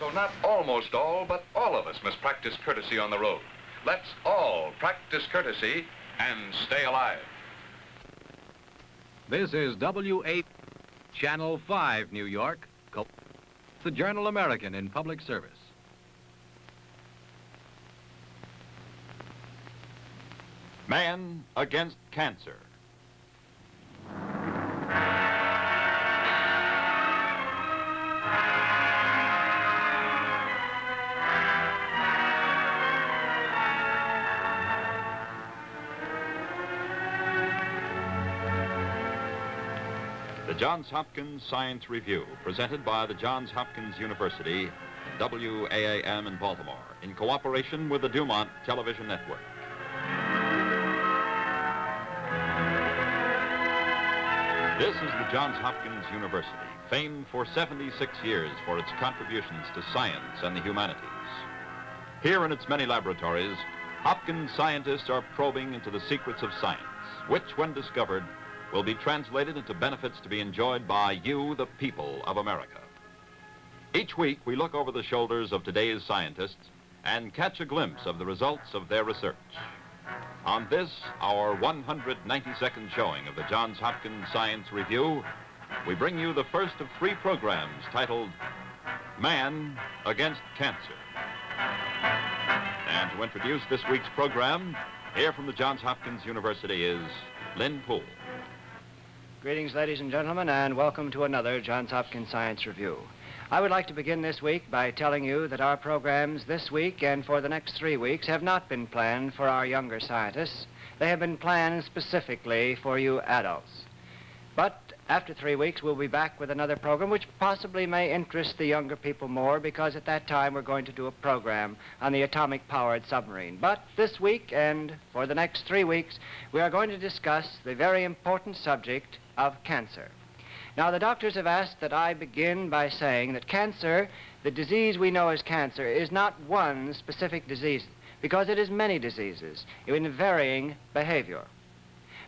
So not almost all, but all of us must practice courtesy on the road. Let's all practice courtesy and stay alive. This is WAAM, Channel 5, New York, the Journal American in public service. Man against cancer. The Johns Hopkins Science Review, presented by the Johns Hopkins University and WAAM in Baltimore, in cooperation with the DuMont Television Network. This is the Johns Hopkins University, famed for 76 years for its contributions to science and the humanities. Here in its many laboratories, Hopkins scientists are probing into the secrets of science, which, when discovered, will be translated into benefits to be enjoyed by you, the people of America. Each week, we look over the shoulders of today's scientists and catch a glimpse of the results of their research. On this, our 192nd showing of the Johns Hopkins Science Review, we bring you the first of 3 programs titled Man Against Cancer. And to introduce this week's program, here from the Johns Hopkins University is Lynn Poole. Greetings, ladies and gentlemen, and welcome to another Johns Hopkins Science Review. I would like to begin this week by telling you that our programs this week and for the next 3 weeks have not been planned for our younger scientists. They have been planned specifically for you adults. But after 3 weeks, we'll be back with another program which possibly may interest the younger people more, because at that time we're going to do a program on the atomic-powered submarine. But this week and for the next 3 weeks, we are going to discuss the very important subject of cancer. Now, the doctors have asked that I begin by saying that cancer, the disease we know as cancer, is not one specific disease, because it is many diseases in varying behavior.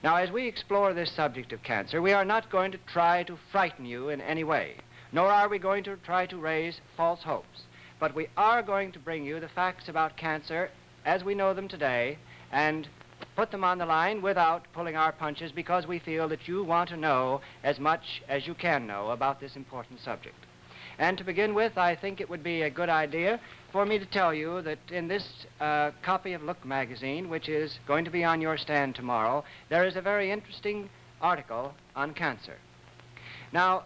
Now, as we explore this subject of cancer, we are not going to try to frighten you in any way, nor are we going to try to raise false hopes, but we are going to bring you the facts about cancer as we know them today and put them on the line without pulling our punches, because we feel that you want to know as much as you can know about this important subject. And to begin with, I think it would be a good idea for me to tell you that in this copy of Look magazine, which is going to be on your stand tomorrow, there is a very interesting article on cancer. Now,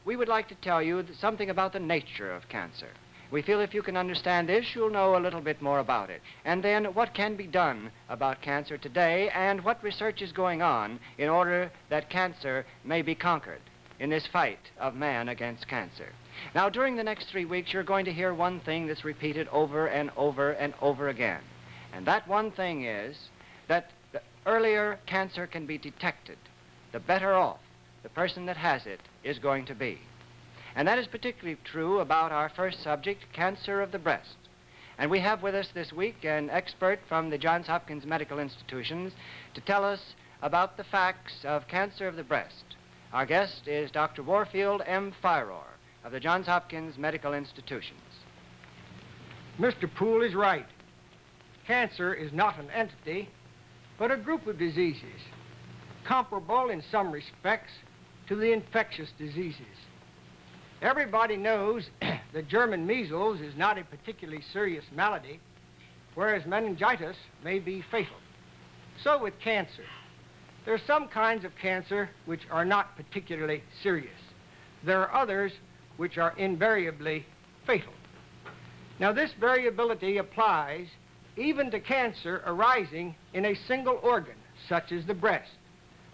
we would like to tell you something about the nature of cancer. We feel if you can understand this, you'll know a little bit more about it. And then what can be done about cancer today, and what research is going on in order that cancer may be conquered in this fight of man against cancer. Now, during the next 3 weeks, you're going to hear one thing that's repeated over and over and over again. And that one thing is that the earlier cancer can be detected, the better off the person that has it is going to be. And that is particularly true about our first subject, cancer of the breast. And we have with us this week an expert from the Johns Hopkins Medical Institutions to tell us about the facts of cancer of the breast. Our guest is Dr. Warfield M. Firor of the Johns Hopkins Medical Institutions. Mr. Poole is right. Cancer is not an entity, but a group of diseases, comparable in some respects to the infectious diseases. Everybody knows that German measles is not a particularly serious malady, whereas meningitis may be fatal. So with cancer. There are some kinds of cancer which are not particularly serious. There are others which are invariably fatal. Now, this variability applies even to cancer arising in a single organ, such as the breast.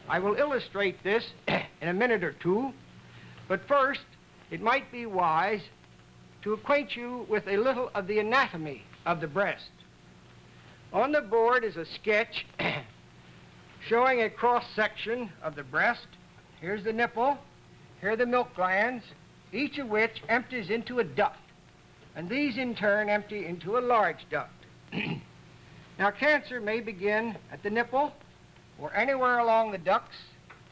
I will illustrate this in a minute or two, but first, it might be wise to acquaint you with a little of the anatomy of the breast. On the board is a sketch showing a cross-section of the breast. Here's the nipple, here are the milk glands, each of which empties into a duct, and these in turn empty into a large duct. Now, cancer may begin at the nipple, or anywhere along the ducts,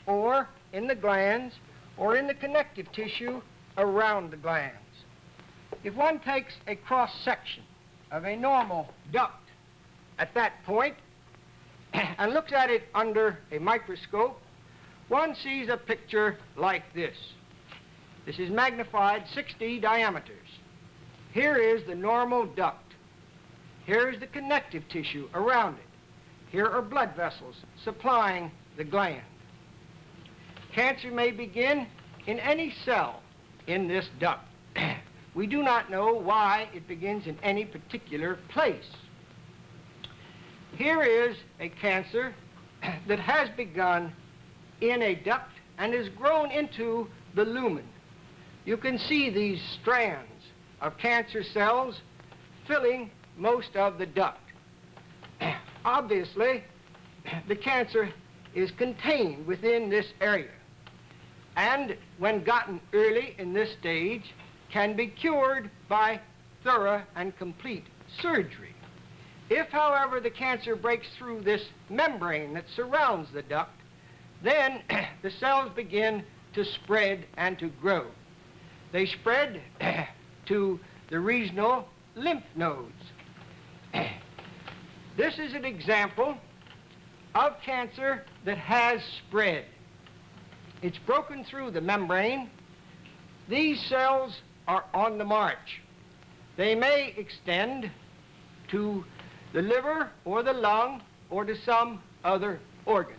or in the glands, or in the connective tissue around the glands. If one takes a cross-section of a normal duct at that point and looks at it under a microscope, one sees a picture like this. This is magnified 60 diameters. Here is the normal duct. Here is the connective tissue around it. Here are blood vessels supplying the gland. Cancer may begin in any cell in this duct. We do not know why it begins in any particular place. Here is a cancer that has begun in a duct and has grown into the lumen. You can see these strands of cancer cells filling most of the duct. Obviously, the cancer is contained within this area, and when gotten early in this stage, can be cured by thorough and complete surgery. If, however, the cancer breaks through this membrane that surrounds the duct, then the cells begin to spread and to grow. They spread to the regional lymph nodes. This is an example of cancer that has spread. It's broken through the membrane. These cells are on the march. They may extend to the liver or the lung or to some other organ.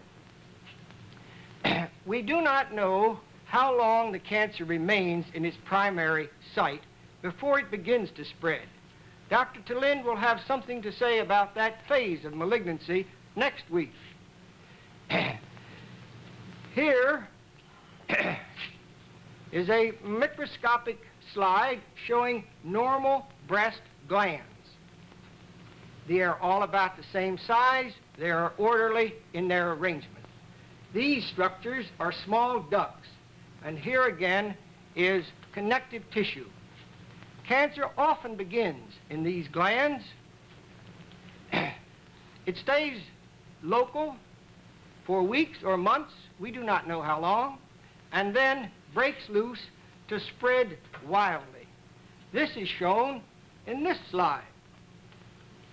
We do not know how long the cancer remains in its primary site before it begins to spread. Dr. Talind will have something to say about that phase of malignancy next week. Here is a microscopic slide showing normal breast glands. They are all about the same size. They are orderly in their arrangement. These structures are small ducts, and here again is connective tissue. Cancer often begins in these glands. It stays local for weeks or months, we do not know how long, and then breaks loose to spread wildly. This is shown in this slide.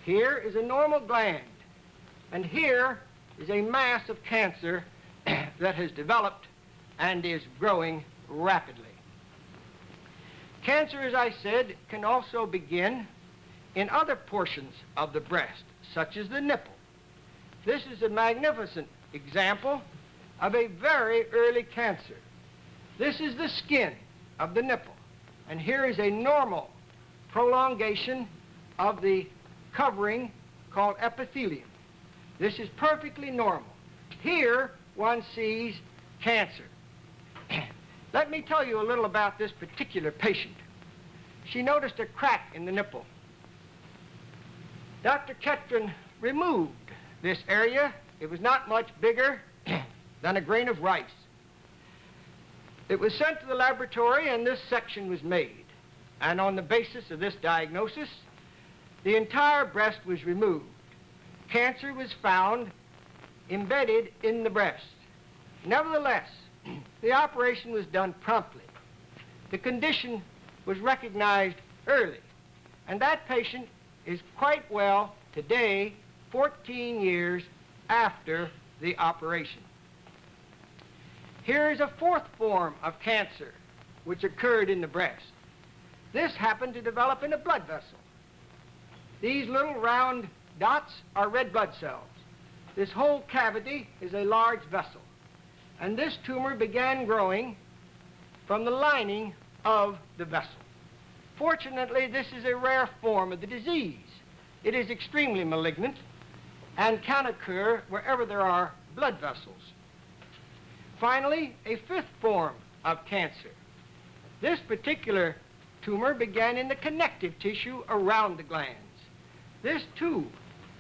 Here is a normal gland, and here is a mass of cancer that has developed and is growing rapidly. Cancer, as I said, can also begin in other portions of the breast, such as the nipple. This is a magnificent example of a very early cancer. This is the skin of the nipple, and here is a normal prolongation of the covering called epithelium. This is perfectly normal. Here one sees cancer. Let me tell you a little about this particular patient. She noticed a crack in the nipple. Dr. Ketron removed this area. It was not much bigger than a grain of rice. It was sent to the laboratory and this section was made. And on the basis of this diagnosis, the entire breast was removed. Cancer was found embedded in the breast. Nevertheless, the operation was done promptly. The condition was recognized early, and that patient is quite well today, 14 years after the operation. Here is a fourth form of cancer which occurred in the breast. This happened to develop in a blood vessel. These little round dots are red blood cells. This whole cavity is a large vessel. And this tumor began growing from the lining of the vessel. Fortunately, this is a rare form of the disease. It is extremely malignant and can occur wherever there are blood vessels. Finally, a fifth form of cancer. This particular tumor began in the connective tissue around the glands. This, too,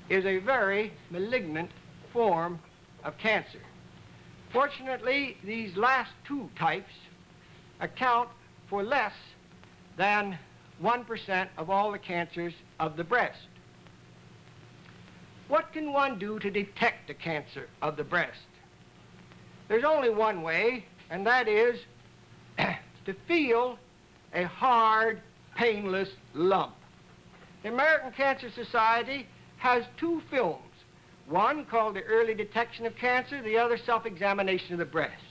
is a very malignant form of cancer. Fortunately, these last two types account for less than 1% of all the cancers of the breast. What can one do to detect a cancer of the breast? There's only one way, and that is to feel a hard, painless lump. The American Cancer Society has two films, one called the Early Detection of Cancer, the other Self-Examination of the Breast.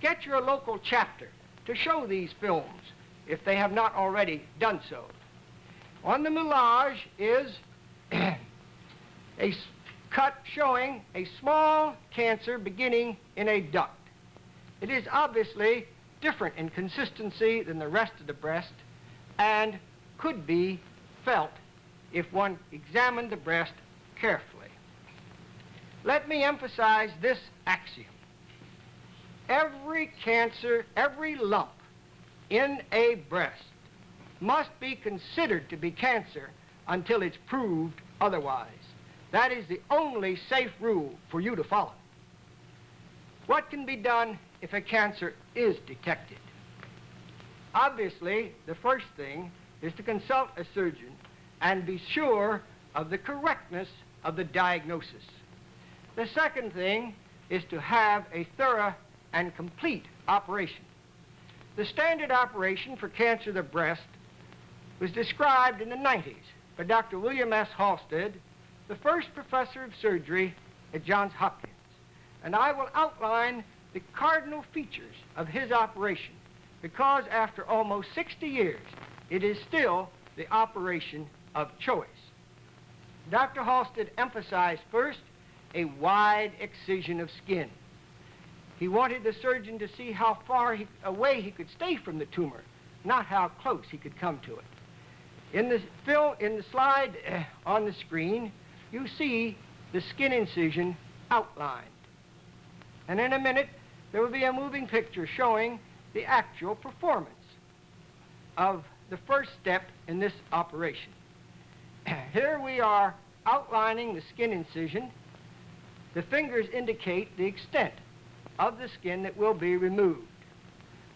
Get your local chapter to show these films if they have not already done so. On the moulage is a cut showing a small cancer beginning in a duct. It is obviously different in consistency than the rest of the breast and could be felt if one examined the breast carefully. Let me emphasize this axiom. Every cancer, every lump in a breast must be considered to be cancer until it's proved otherwise. That is the only safe rule for you to follow. What can be done if a cancer is detected? Obviously, the first thing is to consult a surgeon and be sure of the correctness of the diagnosis. The second thing is to have a thorough and complete operation. The standard operation for cancer of the breast was described in the 90s by Dr. William S. Halsted, the first professor of surgery at Johns Hopkins. And I will outline the cardinal features of his operation because after almost 60 years, it is still the operation of choice. Dr. Halsted emphasized first a wide excision of skin. He wanted the surgeon to see how far away he could stay from the tumor, not how close he could come to it. In the slide on the screen, you see the skin incision outlined. And in a minute, there will be a moving picture showing the actual performance of the first step in this operation. Here we are outlining the skin incision. The fingers indicate the extent of the skin that will be removed.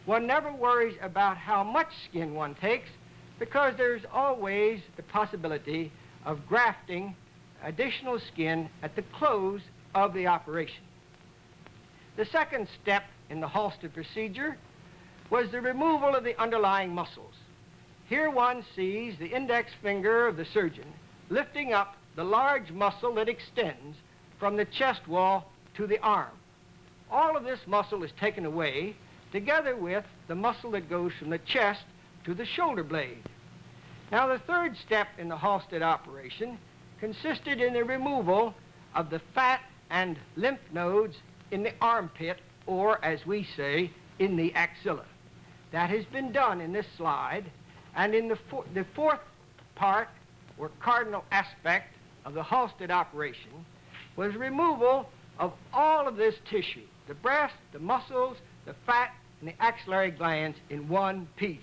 One never worries about how much skin one takes because there's always the possibility of grafting additional skin at the close of the operation. The second step in the Halsted procedure was the removal of the underlying muscles. Here one sees the index finger of the surgeon lifting up the large muscle that extends from the chest wall to the arm. All of this muscle is taken away together with the muscle that goes from the chest to the shoulder blade. Now the third step in the Halsted operation consisted in the removal of the fat and lymph nodes in the armpit, or as we say, in the axilla. That has been done in this slide, and in the fourth part, or cardinal aspect of the Halsted operation, was removal of all of this tissue, the breast, the muscles, the fat, and the axillary glands in one piece.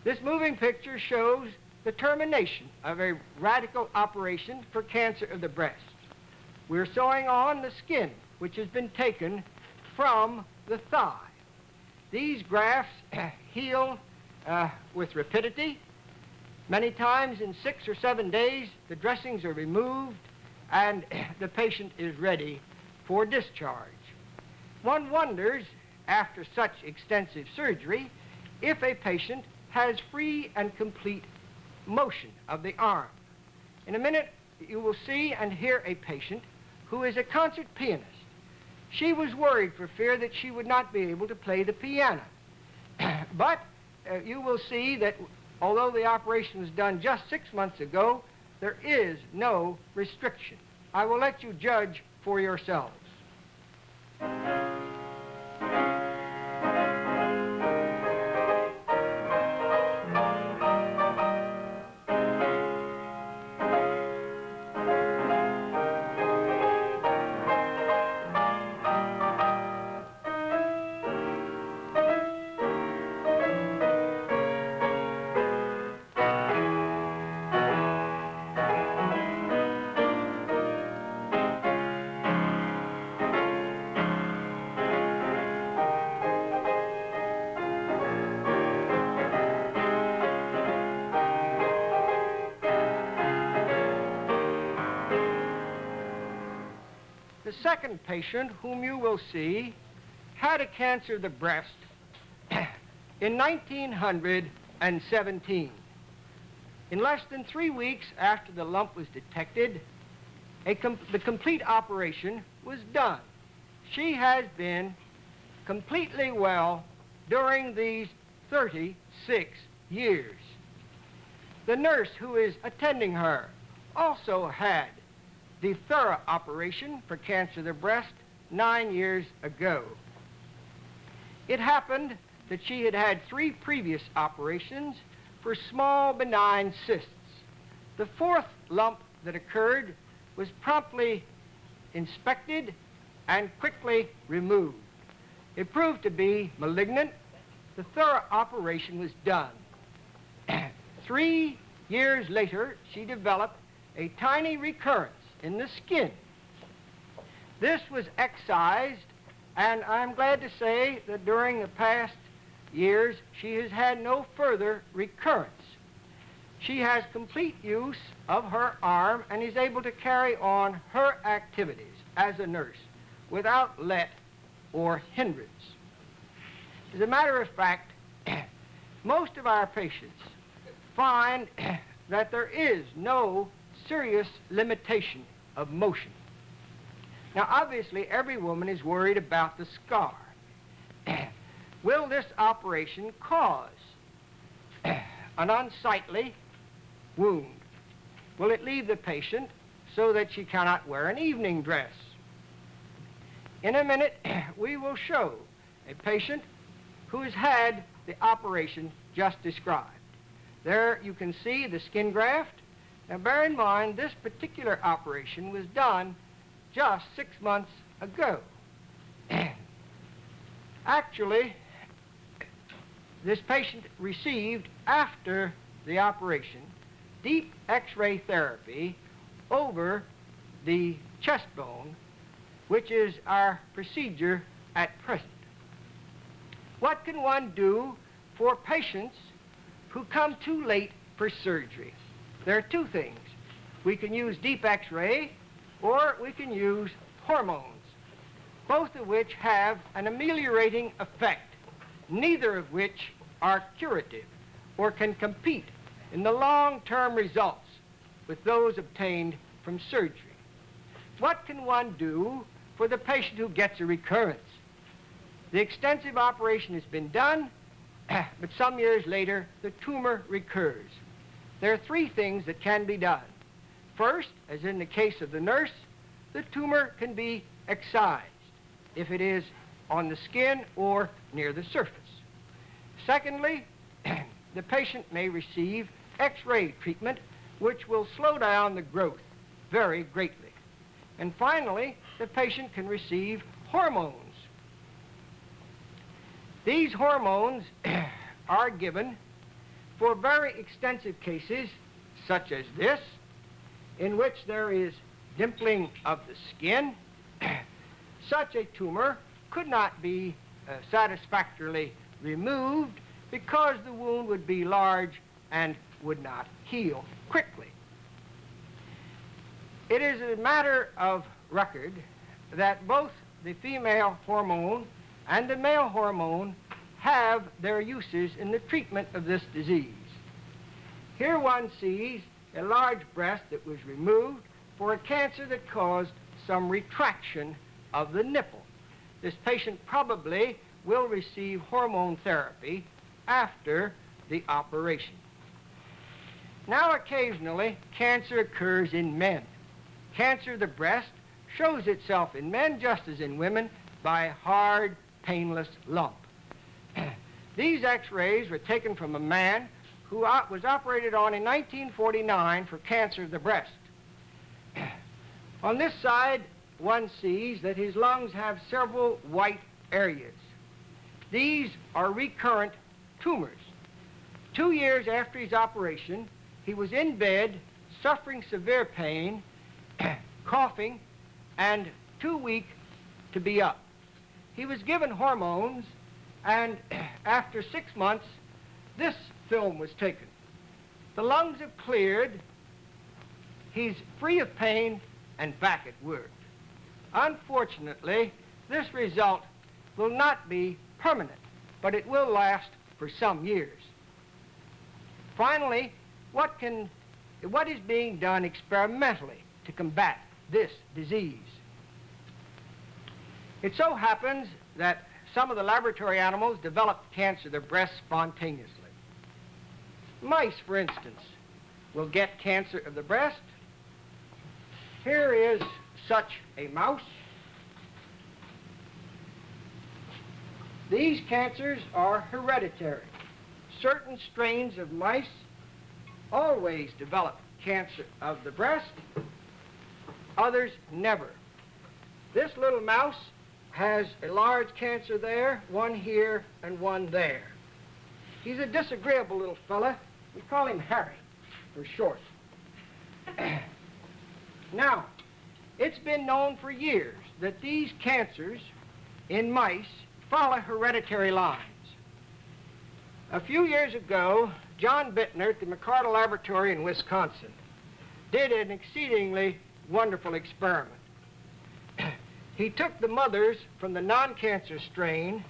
This moving picture shows the termination of a radical operation for cancer of the breast. We're sewing on the skin, which has been taken from the thigh. These grafts heal with rapidity. Many times in 6 or 7 days, the dressings are removed and the patient is ready for discharge. One wonders, after such extensive surgery, if a patient has free and complete motion of the arm. In a minute, you will see and hear a patient who is a concert pianist. She was worried for fear that she would not be able to play the piano. But you will see that although the operation was done just 6 months ago, there is no restriction. I will let you judge for yourselves. The second patient, whom you will see, had a cancer of the breast in 1900 17. In less than 3 weeks after the lump was detected, the complete operation was done. She has been completely well during these 36 years. The nurse who is attending her also had the thorough operation for cancer of the breast 9 years ago. It happened that she had had 3 previous operations for small benign cysts. The 4th lump that occurred was promptly inspected and quickly removed. It proved to be malignant. The thorough operation was done. 3 years later, she developed a tiny recurrence in the skin. This was excised, and I'm glad to say that during the past years, she has had no further recurrence. She has complete use of her arm and is able to carry on her activities as a nurse without let or hindrance. As a matter of fact, most of our patients find that there is no serious limitation of motion. Now, obviously, every woman is worried about the scar. Will this operation cause an unsightly wound? Will it leave the patient so that she cannot wear an evening dress? In a minute, we will show a patient who has had the operation just described. There you can see the skin graft. Now, bear in mind, this particular operation was done just 6 months ago. Actually, this patient received, after the operation, deep X-ray therapy over the chest bone, which is our procedure at present. What can one do for patients who come too late for surgery? There are 2 things. We can use deep X-ray, or we can use hormones, both of which have an ameliorating effect, neither of which are curative or can compete in the long-term results with those obtained from surgery. What can one do for the patient who gets a recurrence? The extensive operation has been done, but some years later, the tumor recurs. There are 3 things that can be done. First, as in the case of the nurse, the tumor can be excised if it is on the skin or near the surface. Secondly, the patient may receive X-ray treatment, which will slow down the growth very greatly. And finally, the patient can receive hormones. These hormones are given for very extensive cases, such as this, in which there is dimpling of the skin. Such a tumor could not be satisfactorily removed because the wound would be large and would not heal quickly. It is a matter of record that both the female hormone and the male hormone have their uses in the treatment of this disease. Here one sees a large breast that was removed for a cancer that caused some retraction of the nipple. This patient probably will receive hormone therapy after the operation. Now, occasionally, cancer occurs in men. Cancer of the breast shows itself in men just as in women by a hard, painless lump. These X-rays were taken from a man who was operated on in 1949 for cancer of the breast. On this side, one sees that his lungs have several white areas. These are recurrent tumors. 2 years after his operation, he was in bed, suffering severe pain, coughing, and too weak to be up. He was given hormones, and after 6 months, this film was taken. The lungs have cleared, he's free of pain, and back at work. Unfortunately, this result will not be permanent, but it will last for some years. Finally, what is being done experimentally to combat this disease? It so happens that some of the laboratory animals develop cancer of the breast spontaneously. Mice, for instance, will get cancer of the breast. Here is such a mouse. These cancers are hereditary. Certain strains of mice always develop cancer of the breast, others never. This little mouse has a large cancer there, one here and one there. He's a disagreeable little fella. We call him Harry for short. Now, it's been known for years that these cancers in mice follow hereditary lines. A few years ago, John Bittner at the McCardle Laboratory in Wisconsin did an exceedingly wonderful experiment. He took the mothers from the non-cancer strain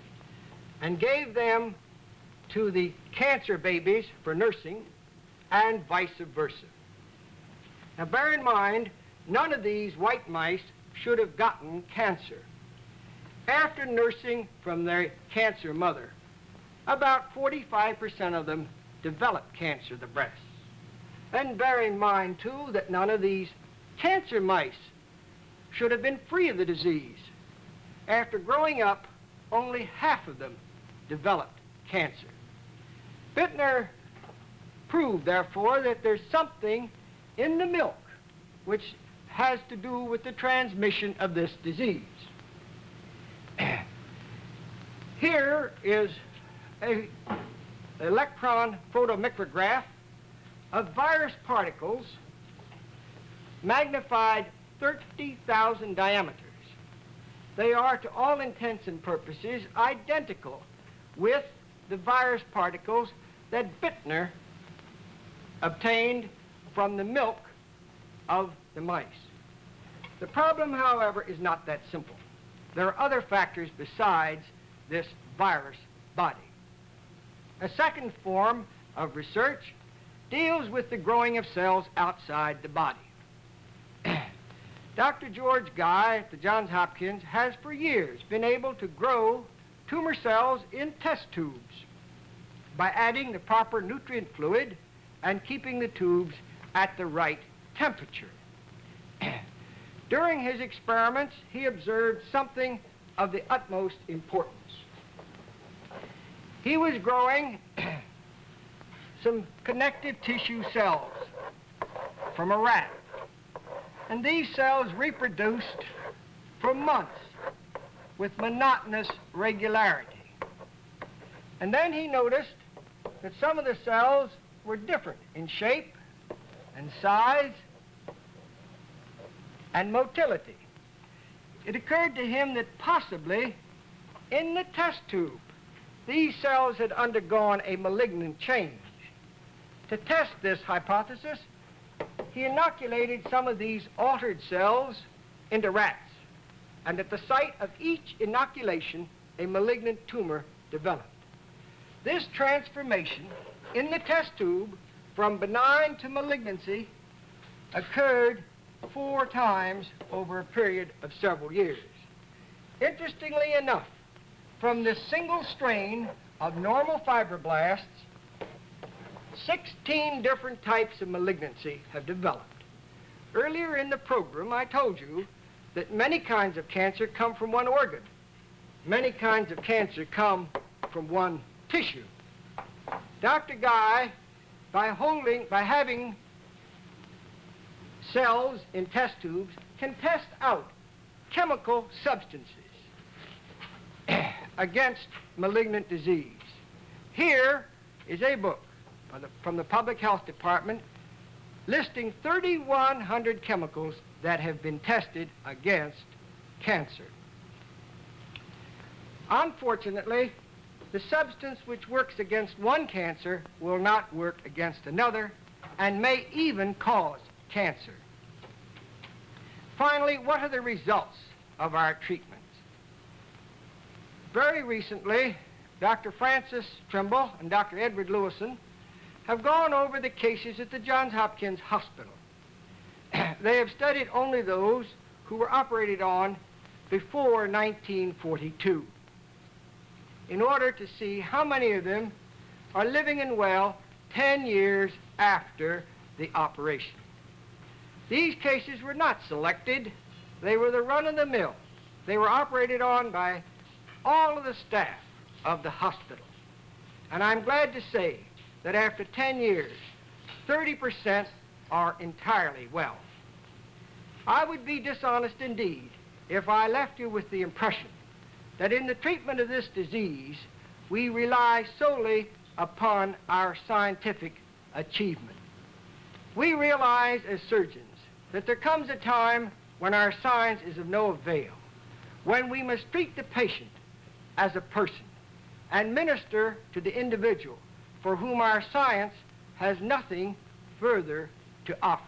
and gave them to the cancer babies for nursing and vice versa. Now bear in mind, none of these white mice should have gotten cancer. After nursing from their cancer mother, about 45% of them develop cancer of the breast. And bear in mind, too, that none of these cancer mice should have been free of the disease. After growing up, only half of them developed cancer. Bittner proved, therefore, that there's something in the milk which has to do with the transmission of this disease. Here is an electron photomicrograph of virus particles magnified 30,000 diameters. They are, to all intents and purposes, identical with the virus particles that Bittner obtained from the milk of the mice. The problem, however, is not that simple. There are other factors besides this virus body. A second form of research deals with the growing of cells outside the body. Dr. George Guy at the Johns Hopkins has for years been able to grow tumor cells in test tubes by adding the proper nutrient fluid and keeping the tubes at the right temperature. During his experiments, he observed something of the utmost importance. He was growing some connective tissue cells from a rat. And these cells reproduced for months with monotonous regularity. And then he noticed that some of the cells were different in shape and size and motility. It occurred to him that possibly in the test tube, these cells had undergone a malignant change. To test this hypothesis, he inoculated some of these altered cells into rats, and at the site of each inoculation, a malignant tumor developed. This transformation in the test tube from benign to malignancy occurred 4 times over a period of several years. Interestingly enough, from this single strain of normal fibroblasts, 16 different types of malignancy have developed. Earlier in the program, I told you that many kinds of cancer come from one organ. Many kinds of cancer come from one tissue. Dr. Guy, by having cells in test tubes, can test out chemical substances against malignant disease. Here is a book from the Public Health Department listing 3,100 chemicals that have been tested against cancer. Unfortunately, the substance which works against one cancer will not work against another and may even cause cancer. Finally, what are the results of our treatments? Very recently, Dr. Francis Trimble and Dr. Edward Lewison have gone over the cases at the Johns Hopkins Hospital. They have studied only those who were operated on before 1942 in order to see how many of them are living and well 10 years after the operation. These cases were not selected. They were the run-of-the-mill. They were operated on by all of the staff of the hospital. And I'm glad to say that after 10 years, 30% are entirely well. I would be dishonest indeed if I left you with the impression that in the treatment of this disease, we rely solely upon our scientific achievement. We realize as surgeons that there comes a time when our science is of no avail, when we must treat the patient as a person and minister to the individual for whom our science has nothing further to offer.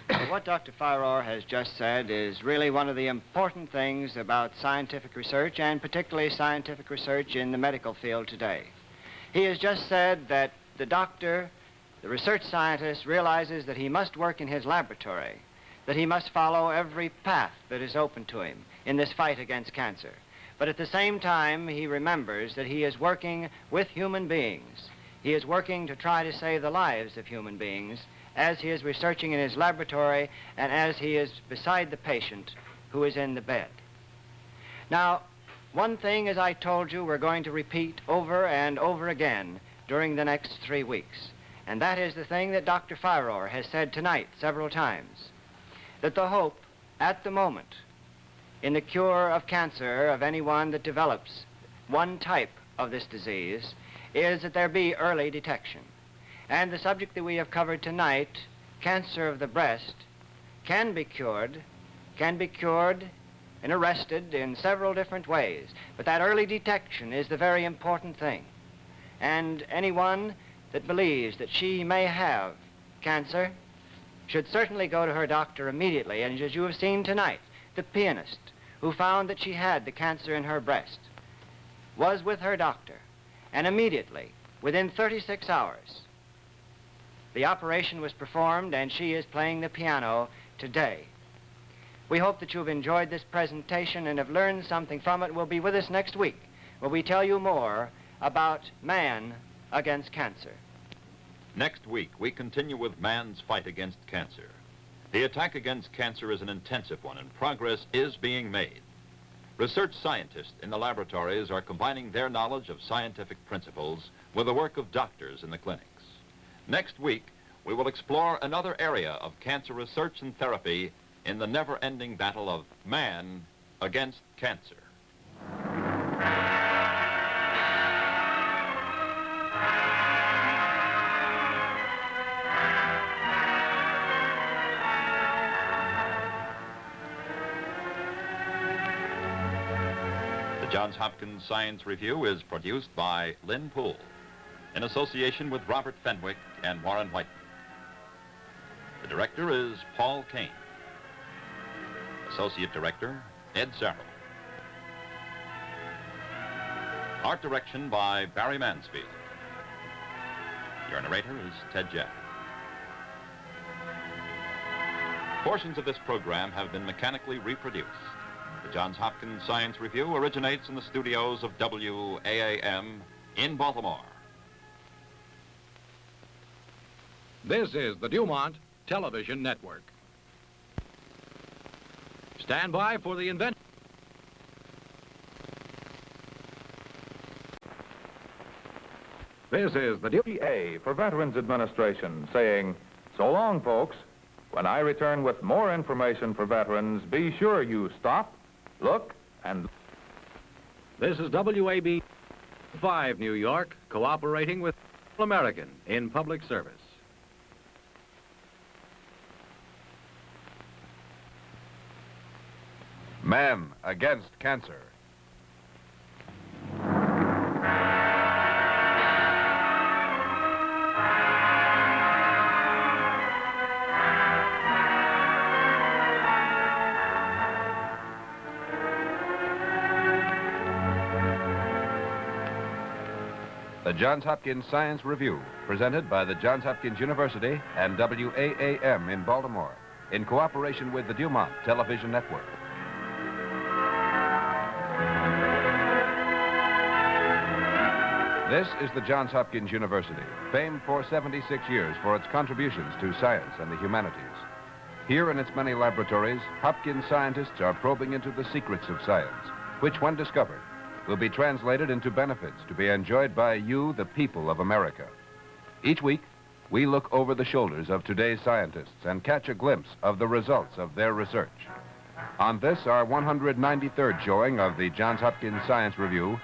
Well, what Dr. Firor has just said is really one of the important things about scientific research, and particularly scientific research in the medical field today. He has just said that the doctor, the research scientist, realizes that he must work in his laboratory, that he must follow every path that is open to him in this fight against cancer. But at the same time, he remembers that he is working with human beings. He is working to try to save the lives of human beings as he is researching in his laboratory and as he is beside the patient who is in the bed. Now, one thing, as I told you, we're going to repeat over and over again during the next 3 weeks, and that is the thing that Dr. Firor has said tonight several times, that the hope at the moment in the cure of cancer of anyone that develops one type of this disease is that there be early detection. And the subject that we have covered tonight, cancer of the breast, can be cured and arrested in several different ways. But that early detection is the very important thing. And anyone that believes that she may have cancer should certainly go to her doctor immediately. And as you have seen tonight, the pianist who found that she had the cancer in her breast was with her doctor, and immediately, within 36 hours, the operation was performed, and she is playing the piano today. We hope that you've enjoyed this presentation and have learned something from it. We'll be with us next week, where we tell you more about man against cancer. Next week, we continue with man's fight against cancer. The attack against cancer is an intensive one, and progress is being made. Research scientists in the laboratories are combining their knowledge of scientific principles with the work of doctors in the clinics. Next week, we will explore another area of cancer research and therapy in the never-ending battle of man against cancer. The Johns Hopkins Science Review is produced by Lynn Poole in association with Robert Fenwick and Warren Whiteman. The director is Paul Kane. Associate Director, Ed Sarrell. Art direction by Barry Mansfield. Your narrator is Ted Jeff. Portions of this program have been mechanically reproduced. The Johns Hopkins Science Review originates in the studios of WAAM in Baltimore. This is the DuMont Television Network. Stand by for the event. This is the DA for Veterans Administration saying, so long, folks. When I return with more information for veterans, be sure you stop, look, and... This is WAB 5 New York, cooperating with American in public service. Man against cancer. The Johns Hopkins Science Review, presented by the Johns Hopkins University and WAAM in Baltimore, in cooperation with the DuMont Television Network. This is the Johns Hopkins University, famed for 76 years for its contributions to science and the humanities. Here in its many laboratories, Hopkins scientists are probing into the secrets of science, which, when discovered, will be translated into benefits to be enjoyed by you, the people of America. Each week, we look over the shoulders of today's scientists and catch a glimpse of the results of their research. On this, our 193rd showing of the Johns Hopkins Science Review,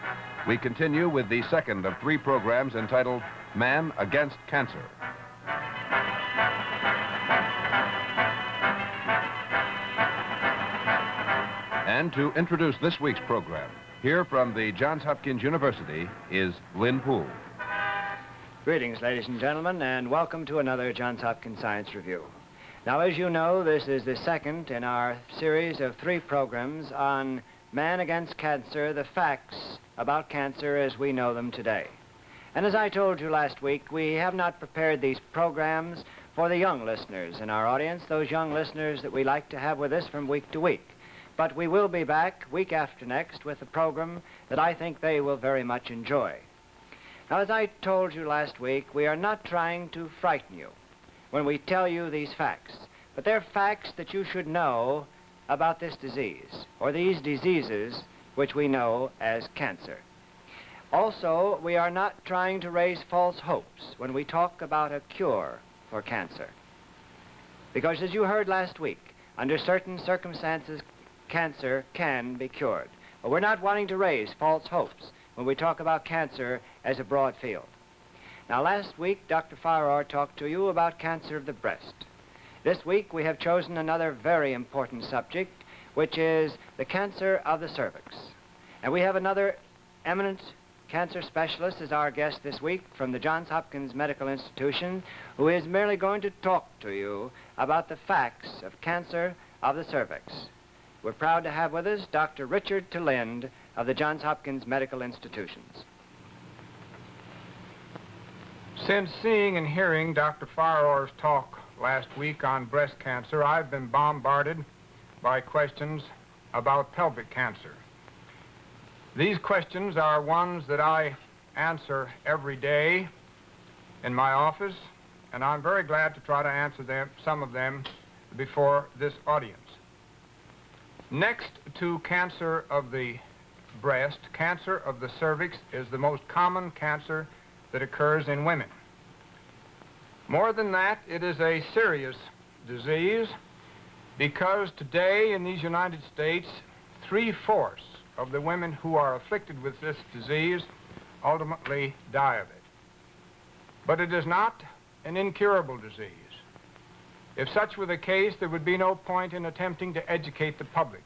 we continue with the second of 3 programs entitled Man Against Cancer. And to introduce this week's program, here from the Johns Hopkins University is Lynn Poole. Greetings, ladies and gentlemen, and welcome to another Johns Hopkins Science Review. Now, as you know, this is the second in our series of 3 programs on Man Against Cancer, the facts about cancer as we know them today. And as I told you last week, we have not prepared these programs for the young listeners in our audience, those young listeners that we like to have with us from week to week. But we will be back week after next with a program that I think they will very much enjoy. Now, as I told you last week, we are not trying to frighten you when we tell you these facts, but they're facts that you should know about this disease, or these diseases which we know as cancer. Also, we are not trying to raise false hopes when we talk about a cure for cancer. Because as you heard last week, under certain circumstances, cancer can be cured. But we're not wanting to raise false hopes when we talk about cancer as a broad field. Now, last week, Dr. Firor talked to you about cancer of the breast. This week, we have chosen another very important subject, which is the cancer of the cervix. And we have another eminent cancer specialist as our guest this week from the Johns Hopkins Medical Institution, who is merely going to talk to you about the facts of cancer of the cervix. We're proud to have with us Dr. Richard Talind of the Johns Hopkins Medical Institutions. Since seeing and hearing Dr. Firor's talk last week on breast cancer, I've been bombarded by questions about pelvic cancer. These questions are ones that I answer every day in my office, and I'm very glad to try to answer some of them before this audience. Next to cancer of the breast, cancer of the cervix is the most common cancer that occurs in women. More than that, it is a serious disease because today in these United States, 3/4 of the women who are afflicted with this disease ultimately die of it. But it is not an incurable disease. If such were the case, there would be no point in attempting to educate the public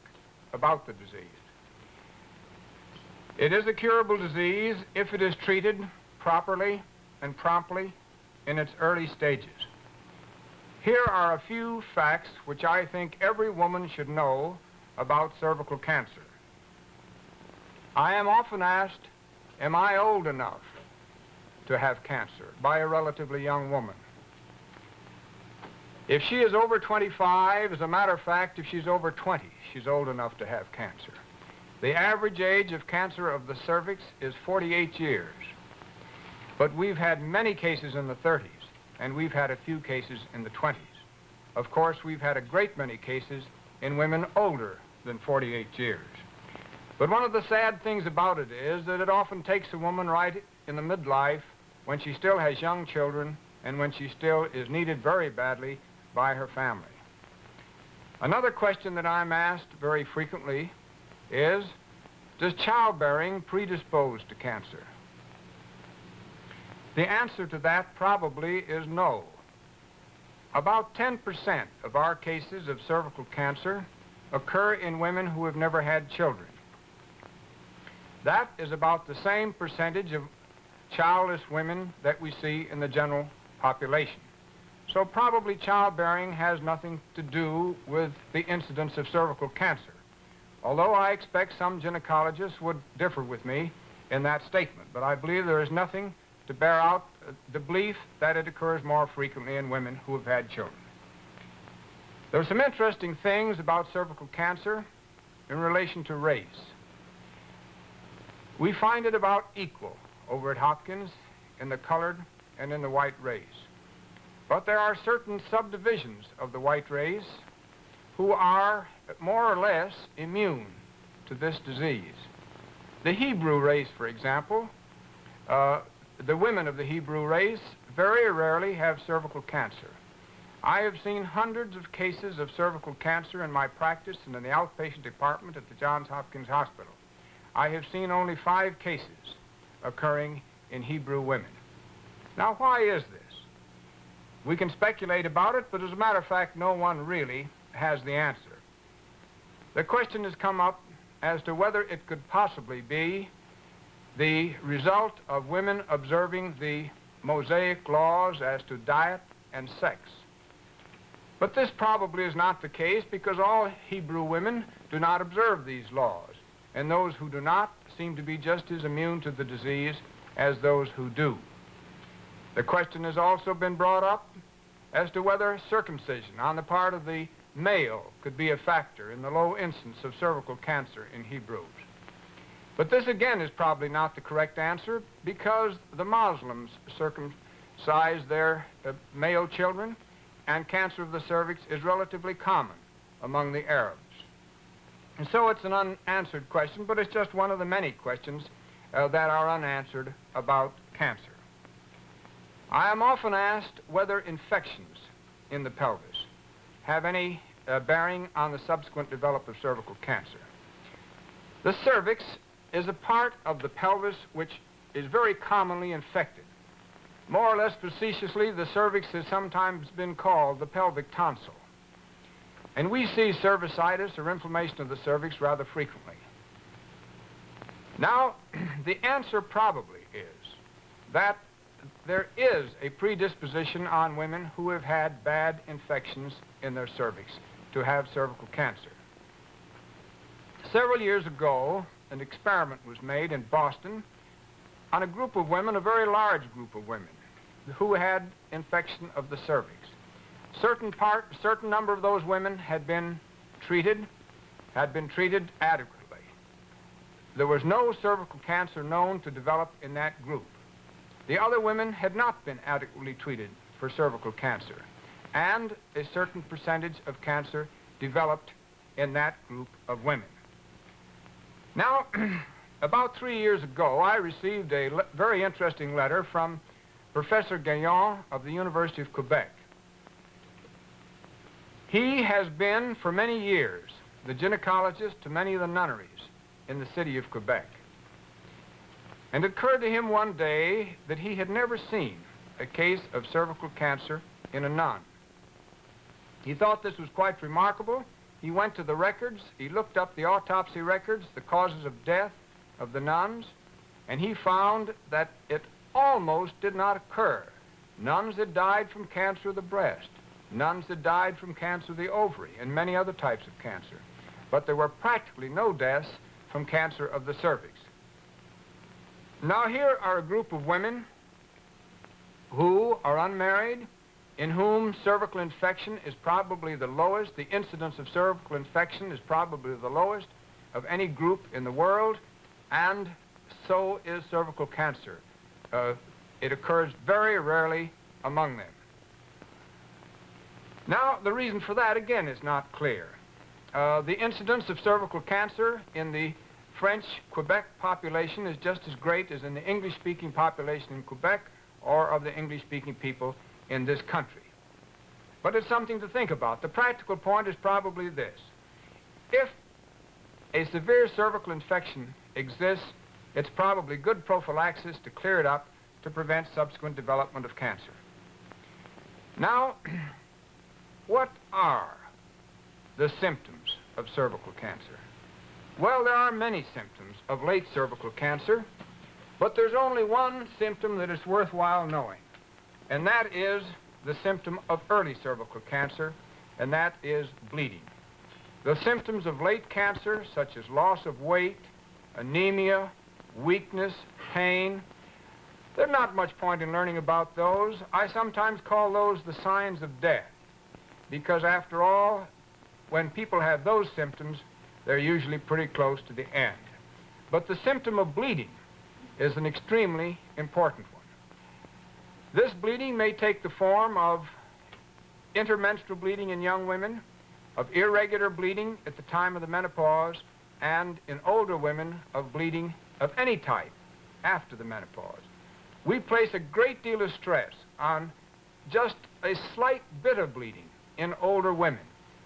about the disease. It is a curable disease if it is treated properly and promptly in its early stages. Here are a few facts which I think every woman should know about cervical cancer. I am often asked, am I old enough to have cancer by a relatively young woman? If she is over 25, as a matter of fact, if she's over 20, she's old enough to have cancer. The average age of cancer of the cervix is 48 years. But we've had many cases in the 30s, and we've had a few cases in the 20s. Of course, we've had a great many cases in women older than 48 years. But one of the sad things about it is that it often takes a woman right in the midlife when she still has young children and when she still is needed very badly by her family. Another question that I'm asked very frequently is, does childbearing predispose to cancer? The answer to that probably is no. About 10% of our cases of cervical cancer occur in women who have never had children. That is about the same percentage of childless women that we see in the general population. So probably childbearing has nothing to do with the incidence of cervical cancer, although I expect some gynecologists would differ with me in that statement. But I believe there is nothing to bear out the belief that it occurs more frequently in women who have had children. There are some interesting things about cervical cancer in relation to race. We find it about equal over at Hopkins in the colored and in the white race. But there are certain subdivisions of the white race who are more or less immune to this disease. The Hebrew race, for example, the women of the Hebrew race very rarely have cervical cancer. I have seen hundreds of cases of cervical cancer in my practice and in the outpatient department at the Johns Hopkins Hospital. I have seen only 5 cases occurring in Hebrew women. Now, why is this? We can speculate about it, but as a matter of fact, no one really has the answer. The question has come up as to whether it could possibly be the result of women observing the Mosaic laws as to diet and sex. But this probably is not the case, because all Hebrew women do not observe these laws, and those who do not seem to be just as immune to the disease as those who do. The question has also been brought up as to whether circumcision on the part of the male could be a factor in the low incidence of cervical cancer in Hebrews. But this again is probably not the correct answer, because the Muslims circumcise their male children, and cancer of the cervix is relatively common among the Arabs. And so it's an unanswered question, but it's just one of the many questions that are unanswered about cancer. I am often asked whether infections in the pelvis have any bearing on the subsequent development of cervical cancer. The cervix is a part of the pelvis which is very commonly infected. More or less facetiously, the cervix has sometimes been called the pelvic tonsil. And we see cervicitis, or inflammation of the cervix, rather frequently. Now, the answer probably is that there is a predisposition on women who have had bad infections in their cervix to have cervical cancer. Several years ago, an experiment was made in Boston on a group of women, a very large group of women, who had infection of the cervix. Certain number of those women had been treated adequately. There was no cervical cancer known to develop in that group. The other women had not been adequately treated for cervical cancer, and a certain percentage of cancer developed in that group of women. Now, about 3 years ago, I received a very interesting letter from Professor Gaillon of the University of Quebec. He has been, for many years, the gynecologist to many of the nunneries in the city of Quebec. And it occurred to him one day that he had never seen a case of cervical cancer in a nun. He thought this was quite remarkable. He went to the records, he looked up the autopsy records, the causes of death of the nuns, and he found that it almost did not occur. Nuns had died from cancer of the breast, nuns had died from cancer of the ovary, and many other types of cancer. But there were practically no deaths from cancer of the cervix. Now here are a group of women who are unmarried, in whom cervical infection is probably the lowest. The incidence of cervical infection is probably the lowest of any group in the world, and so is cervical cancer. It occurs very rarely among them. Now, the reason for that, again, is not clear. The incidence of cervical cancer in the French Quebec population is just as great as in the English-speaking population in Quebec or of the English-speaking people in this country. But it's something to think about. The practical point is probably this. If a severe cervical infection exists, it's probably good prophylaxis to clear it up to prevent subsequent development of cancer. Now, what are the symptoms of cervical cancer? Well, there are many symptoms of late cervical cancer, but there's only one symptom that is worthwhile knowing, and that is the symptom of early cervical cancer, and that is bleeding. The symptoms of late cancer, such as loss of weight, anemia, weakness, pain, There's not much point in learning about those. I sometimes call those the signs of death, because after all, when people have those symptoms, they're usually pretty close to the end. But the symptom of bleeding is an extremely important one. This bleeding may take the form of intermenstrual bleeding in young women, of irregular bleeding at the time of the menopause, and in older women of bleeding of any type after the menopause. We place a great deal of stress on just a slight bit of bleeding in older women.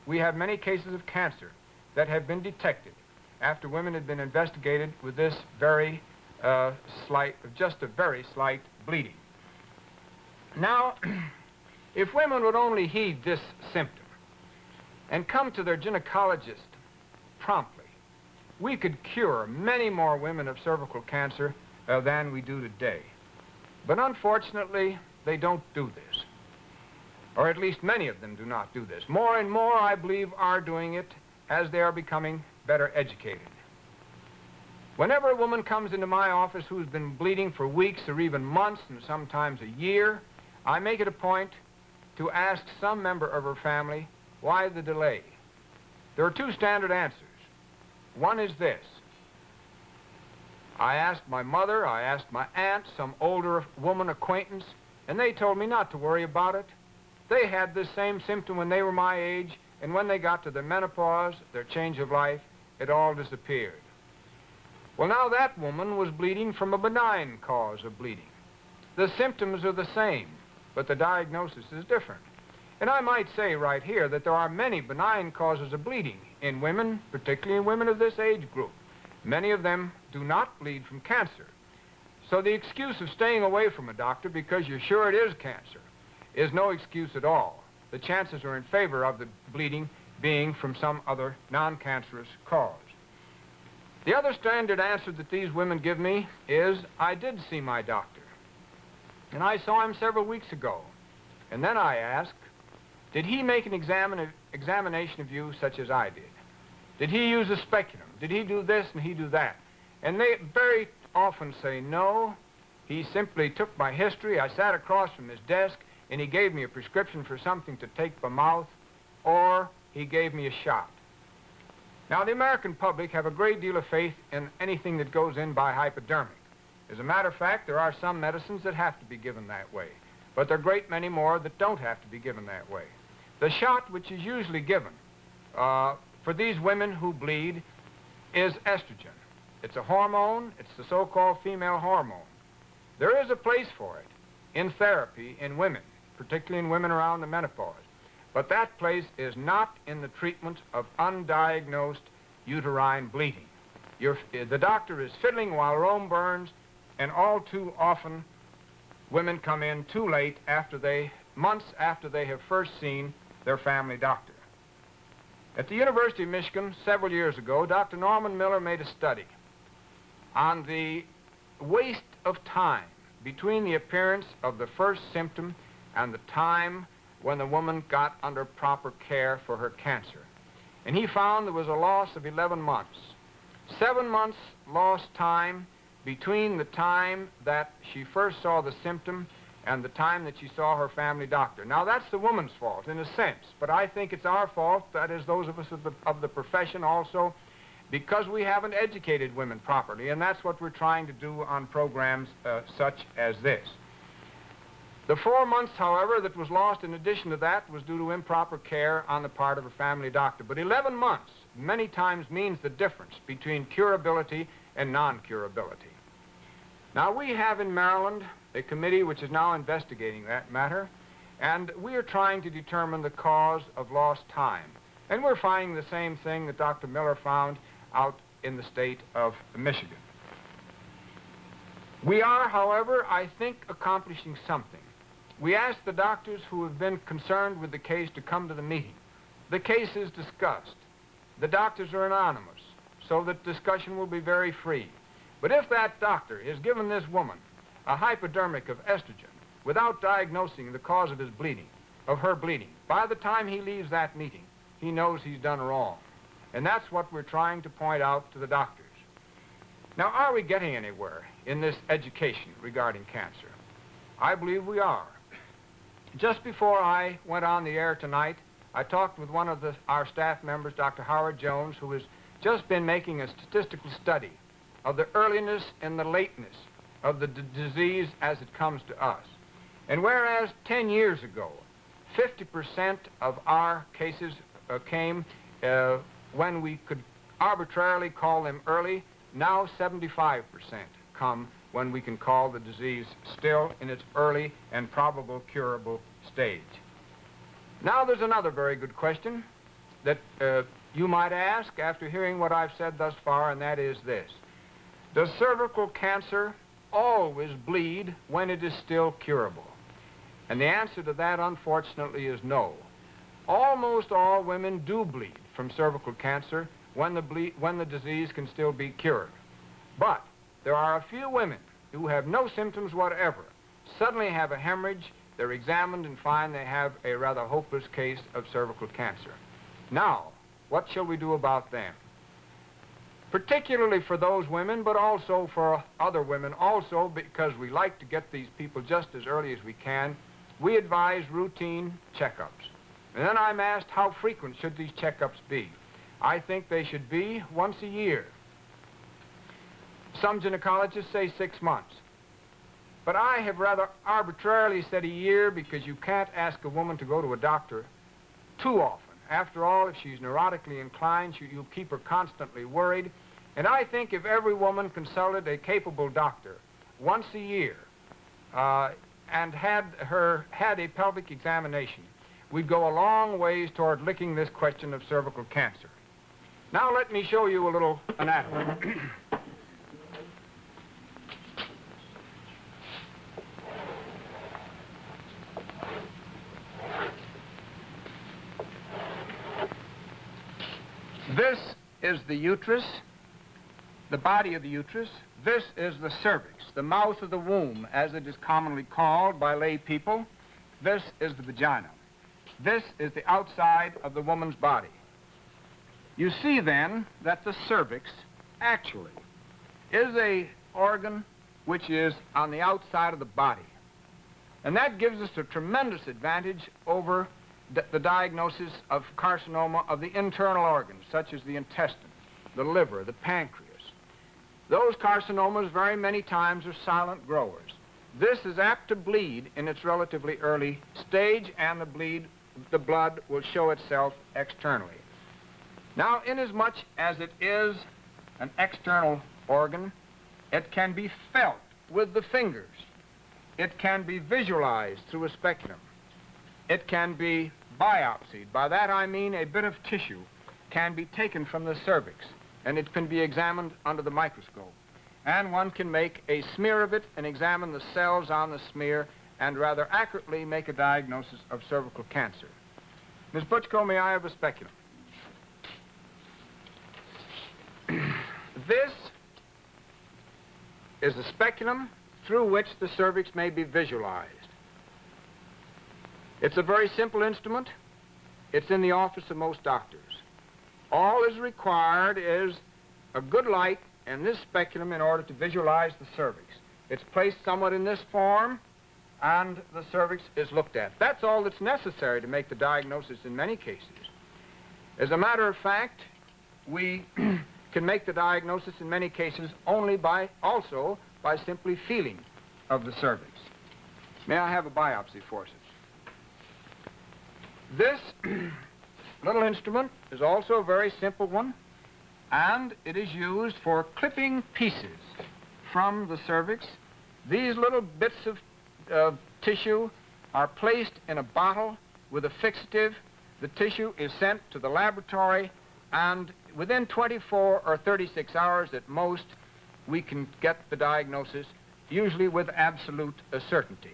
We have many cases of cancer that have been detected after women had been investigated with this very just a very slight bleeding. Now, if women would only heed this symptom and come to their gynecologist promptly, we could cure many more women of cervical cancer than we do today. But unfortunately, they don't do this. Or at least many of them do not do this. More and more, I believe, are doing it as they are becoming better educated. Whenever a woman comes into my office who's been bleeding for weeks or even months and sometimes a year, I make it a point to ask some member of her family, why the delay? There are two standard answers. One is this. I asked my mother, I asked my aunt, some older woman acquaintance, and they told me not to worry about it. They had this same symptom when they were my age, and when they got to their menopause, their change of life, it all disappeared. Well, now that woman was bleeding from a benign cause of bleeding. The symptoms are the same, but the diagnosis is different. And I might say right here that there are many benign causes of bleeding in women, particularly in women of this age group. Many of them do not bleed from cancer. So the excuse of staying away from a doctor because you're sure it is cancer is no excuse at all. The chances are in favor of the bleeding being from some other non-cancerous cause. The other standard answer that these women give me is, I did see my doctor. And I saw him several weeks ago. And then I ask, did he make an examination of you such as I did? Did he use a speculum? Did he do this and he do that? And they very often say, no. He simply took my history. I sat across from his desk, and he gave me a prescription for something to take by mouth, or he gave me a shot. Now, the American public have a great deal of faith in anything that goes in by hypodermic. As a matter of fact, there are some medicines that have to be given that way, but there are a great many more that don't have to be given that way. The shot which is usually given for these women who bleed is estrogen. It's a hormone. It's the so-called female hormone. There is a place for it in therapy in women, particularly in women around the menopause. But that place is not in the treatment of undiagnosed uterine bleeding. The doctor is fiddling while Rome burns, and all too often women come in too late months after they have first seen their family doctor. At the University of Michigan several years ago, Dr. Norman Miller made a study on the waste of time between the appearance of the first symptom and the time when the woman got under proper care for her cancer. And he found there was a loss of 11 months. 7 months lost time between the time that she first saw the symptom and the time that she saw her family doctor. Now, that's the woman's fault, in a sense, but I think it's our fault, that is, those of us of the profession also, because we haven't educated women properly, and that's what we're trying to do on programs such as this. The 4 months, however, that was lost in addition to that was due to improper care on the part of a family doctor. But 11 months many times means the difference between curability and non-curability. Now, we have in Maryland a committee which is now investigating that matter, and we are trying to determine the cause of lost time. And we're finding the same thing that Dr. Miller found out in the state of Michigan. We are, however, I think, accomplishing something. We asked the doctors who have been concerned with the case to come to the meeting. The case is discussed. The doctors are anonymous, so that discussion will be very free. But if that doctor is given this woman a hypodermic of estrogen without diagnosing the cause of his bleeding, of her bleeding, by the time he leaves that meeting, he knows he's done wrong. And that's what we're trying to point out to the doctors. Now, are we getting anywhere in this education regarding cancer? I believe we are. Just before I went on the air tonight, I talked with one of our staff members, Dr. Howard Jones, who has just been making a statistical study of the earliness and the lateness of the disease as it comes to us. And whereas 10 years ago, 50% of our cases came when we could arbitrarily call them early, now 75% come when we can call the disease still in its early and probable curable stage. Now there's another very good question that you might ask after hearing what I've said thus far, and that is this. Does cervical cancer always bleed when it is still curable? And the answer to that, unfortunately, is no. Almost all women do bleed from cervical cancer when the disease can still be cured. But there are a few women who have no symptoms whatever, suddenly have a hemorrhage, they're examined and find they have a rather hopeless case of cervical cancer. Now, what shall we do about them? Particularly for those women, but also for other women also, because we like to get these people just as early as we can, we advise routine checkups. And then I'm asked, how frequent should these checkups be? I think they should be once a year. Some gynecologists say 6 months. But I have rather arbitrarily said a year because you can't ask a woman to go to a doctor too often. After all, if she's neurotically inclined, you'll keep her constantly worried. And I think if every woman consulted a capable doctor once a year and had a pelvic examination, we'd go a long ways toward licking this question of cervical cancer. Now let me show you a little anatomy. This is the uterus, the body of the uterus. This is the cervix, the mouth of the womb, as it is commonly called by lay people. This is the vagina. This is the outside of the woman's body. You see then that the cervix actually is an organ which is on the outside of the body. And that gives us a tremendous advantage over the diagnosis of carcinoma of the internal organs, such as the intestine, the liver, the pancreas. Those carcinomas very many times are silent growers. This is apt to bleed in its relatively early stage, and the blood will show itself externally. Now, inasmuch as it is an external organ, it can be felt with the fingers. It can be visualized through a speculum. It can be biopsied. By that I mean a bit of tissue can be taken from the cervix, and it can be examined under the microscope. And one can make a smear of it and examine the cells on the smear and rather accurately make a diagnosis of cervical cancer. Ms. Butchko, may I have a speculum? This is a speculum through which the cervix may be visualized. It's a very simple instrument. It's in the office of most doctors. All is required is a good light and this speculum in order to visualize the cervix. It's placed somewhat in this form, and the cervix is looked at. That's all that's necessary to make the diagnosis in many cases. As a matter of fact, we can make the diagnosis in many cases only by simply feeling of the cervix. May I have a biopsy forceps? This little instrument is also a very simple one, and it is used for clipping pieces from the cervix. These little bits of tissue are placed in a bottle with a fixative. The tissue is sent to the laboratory, and within 24 or 36 hours at most, we can get the diagnosis, usually with absolute certainty.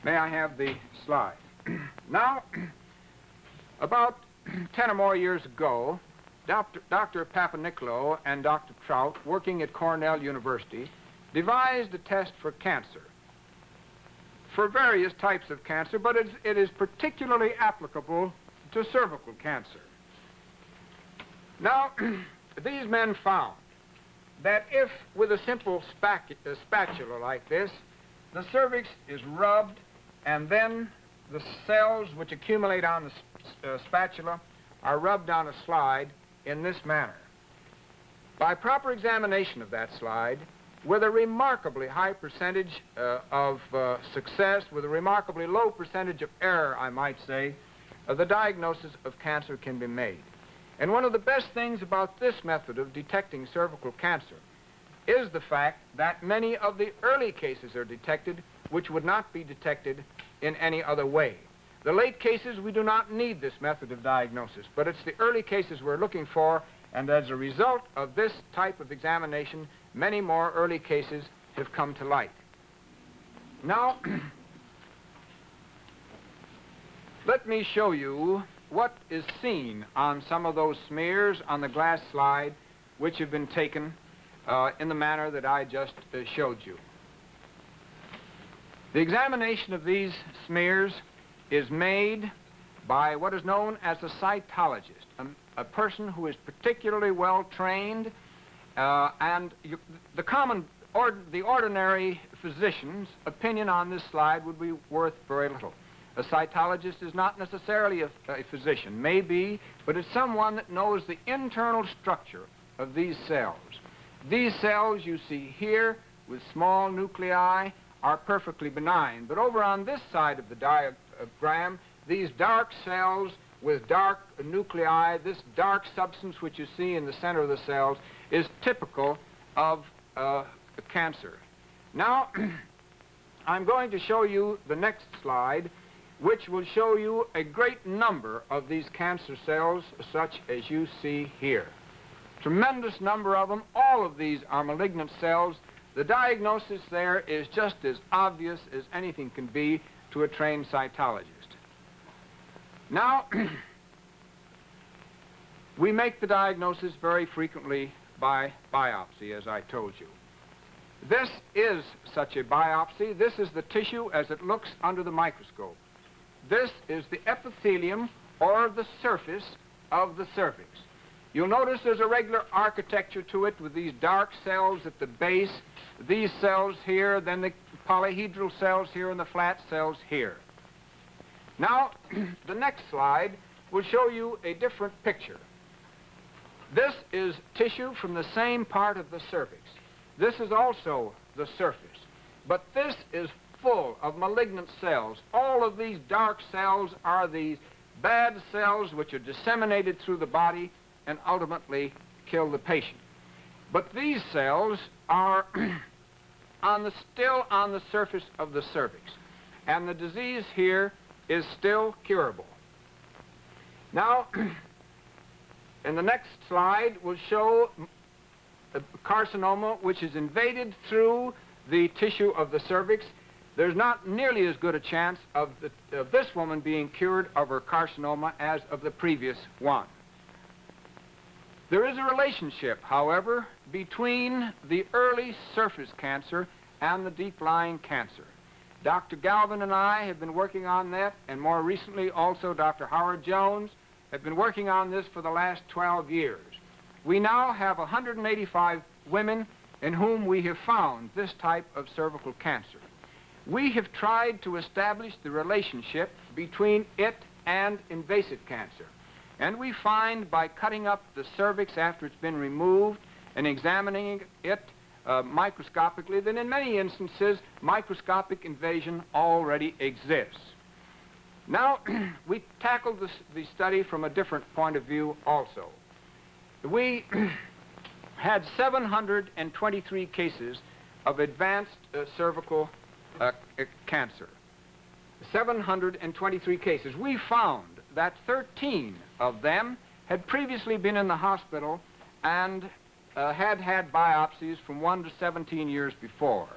May I have the slide? Now, about 10 or more years ago, Dr. Papanicolaou and Dr. Trout, working at Cornell University, devised a test for cancer, for various types of cancer, but it is particularly applicable to cervical cancer. Now, these men found that if, with a simple spatula like this, the cervix is rubbed and then the cells which accumulate on the spatula are rubbed on a slide in this manner. By proper examination of that slide, with a remarkably high percentage of success, with a remarkably low percentage of error, I might say, the diagnosis of cancer can be made. And one of the best things about this method of detecting cervical cancer is the fact that many of the early cases are detected which would not be detected in any other way. The late cases, we do not need this method of diagnosis, but it's the early cases we're looking for, and as a result of this type of examination, many more early cases have come to light. Now, let me show you what is seen on some of those smears on the glass slide which have been taken in the manner that I just showed you. The examination of these smears is made by what is known as a cytologist, a person who is particularly well trained, and the ordinary physician's opinion on this slide would be worth very little. A cytologist is not necessarily a physician, may be, but it's someone that knows the internal structure of these cells. These cells you see here with small nuclei are perfectly benign, but over on this side of the diagram, these dark cells with dark nuclei, this dark substance which you see in the center of the cells is typical of cancer. Now, I'm going to show you the next slide, which will show you a great number of these cancer cells, such as you see here. Tremendous number of them. All of these are malignant cells. The diagnosis there is just as obvious as anything can be to a trained cytologist. Now, we make the diagnosis very frequently by biopsy, as I told you. This is such a biopsy. This is the tissue as it looks under the microscope. This is the epithelium, or the surface, of the cervix. You'll notice there's a regular architecture to it with these dark cells at the base, these cells here, then the polyhedral cells here, and the flat cells here. Now, the next slide will show you a different picture. This is tissue from the same part of the cervix. This is also the surface, but this is full of malignant cells. All of these dark cells are these bad cells which are disseminated through the body and ultimately kill the patient. But these cells are still on the surface of the cervix, and the disease here is still curable. Now, in the next slide, we'll show a carcinoma which is invaded through the tissue of the cervix. There's not nearly as good a chance of this woman being cured of her carcinoma as of the previous one. There is a relationship, however, between the early surface cancer and the deep-lying cancer. Dr. Galvin and I have been working on that, and more recently also Dr. Howard Jones have been working on this for the last 12 years. We now have 185 women in whom we have found this type of cervical cancer. We have tried to establish the relationship between it and invasive cancer. And we find by cutting up the cervix after it's been removed and examining it microscopically that in many instances microscopic invasion already exists. Now, we tackled the study from a different point of view also. We had 723 cases of advanced cervical cancer. 723 cases. We found that 13 of them had previously been in the hospital and had had biopsies from 1 to 17 years before.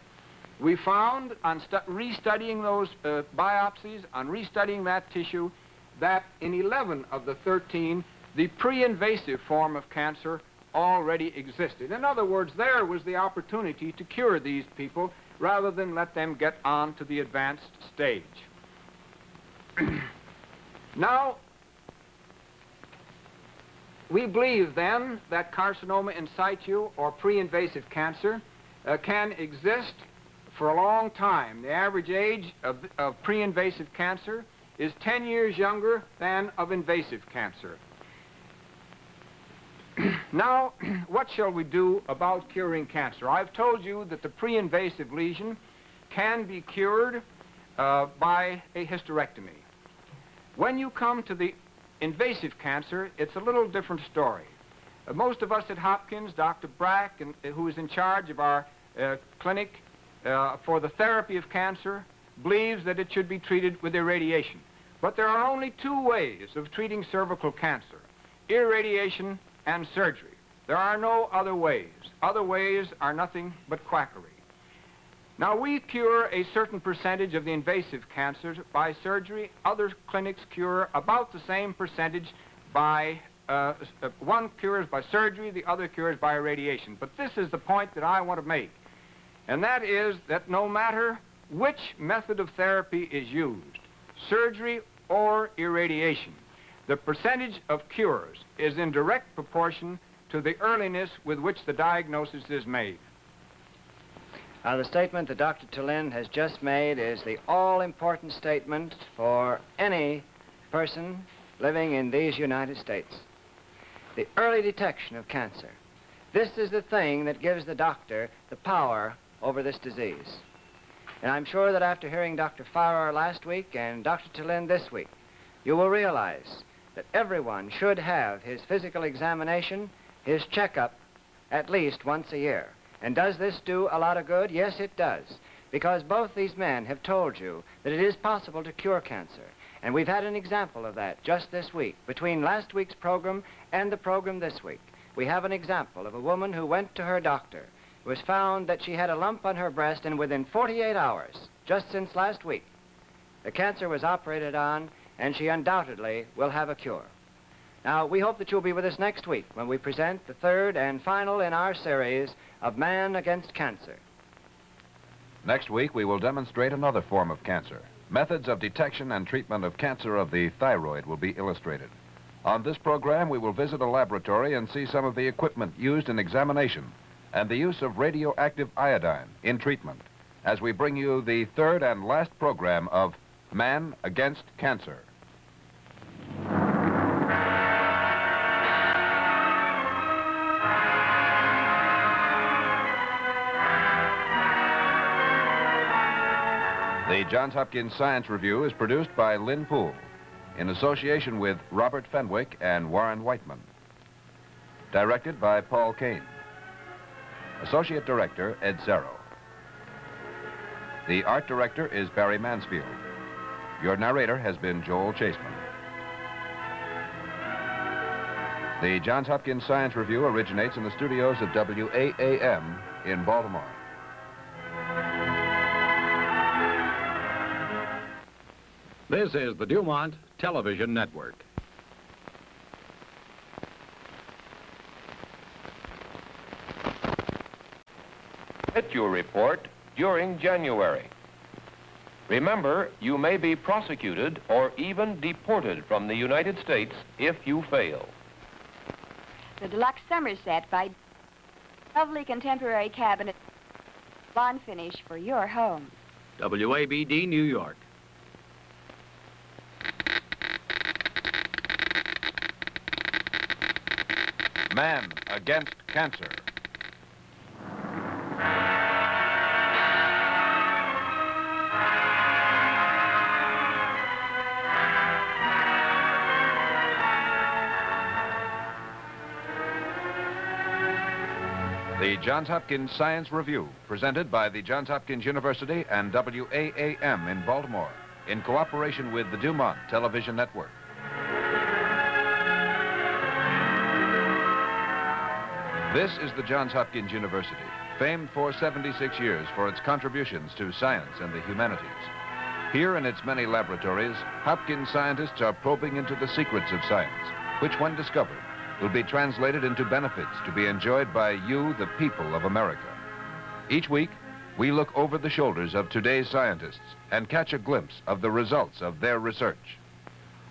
We found, on restudying those biopsies, on restudying that tissue, that in 11 of the 13, the pre-invasive form of cancer already existed. In other words, there was the opportunity to cure these people rather than let them get on to the advanced stage. Now, We believe, then, that carcinoma in situ, or pre-invasive cancer, can exist for a long time. The average age of pre-invasive cancer is 10 years younger than of invasive cancer. Now, what shall we do about curing cancer? I've told you that the pre-invasive lesion can be cured by a hysterectomy. When you come to the invasive cancer, it's a little different story. Most of us at Hopkins, Dr. Brack, who is in charge of our clinic for the therapy of cancer, believes that it should be treated with irradiation. But there are only two ways of treating cervical cancer: irradiation and surgery. There are no other ways. Other ways are nothing but quackery. Now, we cure a certain percentage of the invasive cancers by surgery. Other clinics cure about the same percentage by, one cures by surgery, the other cures by irradiation. But this is the point that I want to make, and that is that no matter which method of therapy is used, surgery or irradiation, the percentage of cures is in direct proportion to the earliness with which the diagnosis is made. The statement that Dr. Tillin has just made is the all-important statement for any person living in these United States. The early detection of cancer. This is the thing that gives the doctor the power over this disease. And I'm sure that after hearing Dr. Firor last week and Dr. Tillin this week, you will realize that everyone should have his physical examination, his checkup, at least once a year. And does this do a lot of good? Yes, it does. Because both these men have told you that it is possible to cure cancer. And we've had an example of that just this week. Between last week's program and the program this week, we have an example of a woman who went to her doctor. It was found that she had a lump on her breast, and within 48 hours, just since last week, the cancer was operated on, and she undoubtedly will have a cure. Now, we hope that you'll be with us next week when we present the third and final in our series of Man Against Cancer. Next week, we will demonstrate another form of cancer. Methods of detection and treatment of cancer of the thyroid will be illustrated. On this program, we will visit a laboratory and see some of the equipment used in examination and the use of radioactive iodine in treatment as we bring you the third and last program of Man Against Cancer. The Johns Hopkins Science Review is produced by Lynn Poole in association with Robert Fenwick and Warren Whiteman. Directed by Paul Kane. Associate Director, Ed Zero. The Art Director is Barry Mansfield. Your narrator has been Joel Chaseman. The Johns Hopkins Science Review originates in the studios of WAAM in Baltimore. This is the DuMont Television Network. Get your report during January. Remember, you may be prosecuted or even deported from the United States if you fail. The deluxe summer set by lovely contemporary cabinet blonde finish for your home. WABD, New York. Man Against Cancer. The Johns Hopkins Science Review, presented by the Johns Hopkins University and WAAM in Baltimore, in cooperation with the DuMont Television Network. This is the Johns Hopkins University, famed for 76 years for its contributions to science and the humanities. Here in its many laboratories, Hopkins scientists are probing into the secrets of science, which, when discovered, will be translated into benefits to be enjoyed by you, the people of America. Each week, we look over the shoulders of today's scientists and catch a glimpse of the results of their research.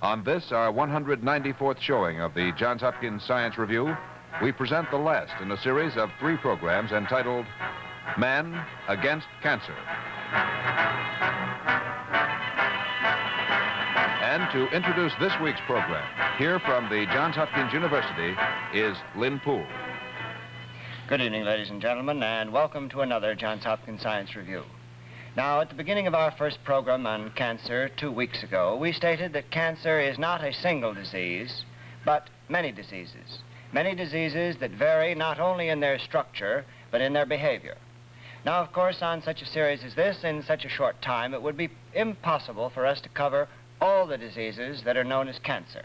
On this, our 194th showing of the Johns Hopkins Science Review, we present the last in a series of 3 programs entitled Man Against Cancer. And to introduce this week's program, here from the Johns Hopkins University is Lynn Poole. Good evening, ladies and gentlemen, and welcome to another Johns Hopkins Science Review. Now, at the beginning of our first program on cancer 2 weeks ago, we stated that cancer is not a single disease, but many diseases. Many diseases that vary not only in their structure, but in their behavior. Now, of course, on such a series as this, in such a short time, it would be impossible for us to cover all the diseases that are known as cancer.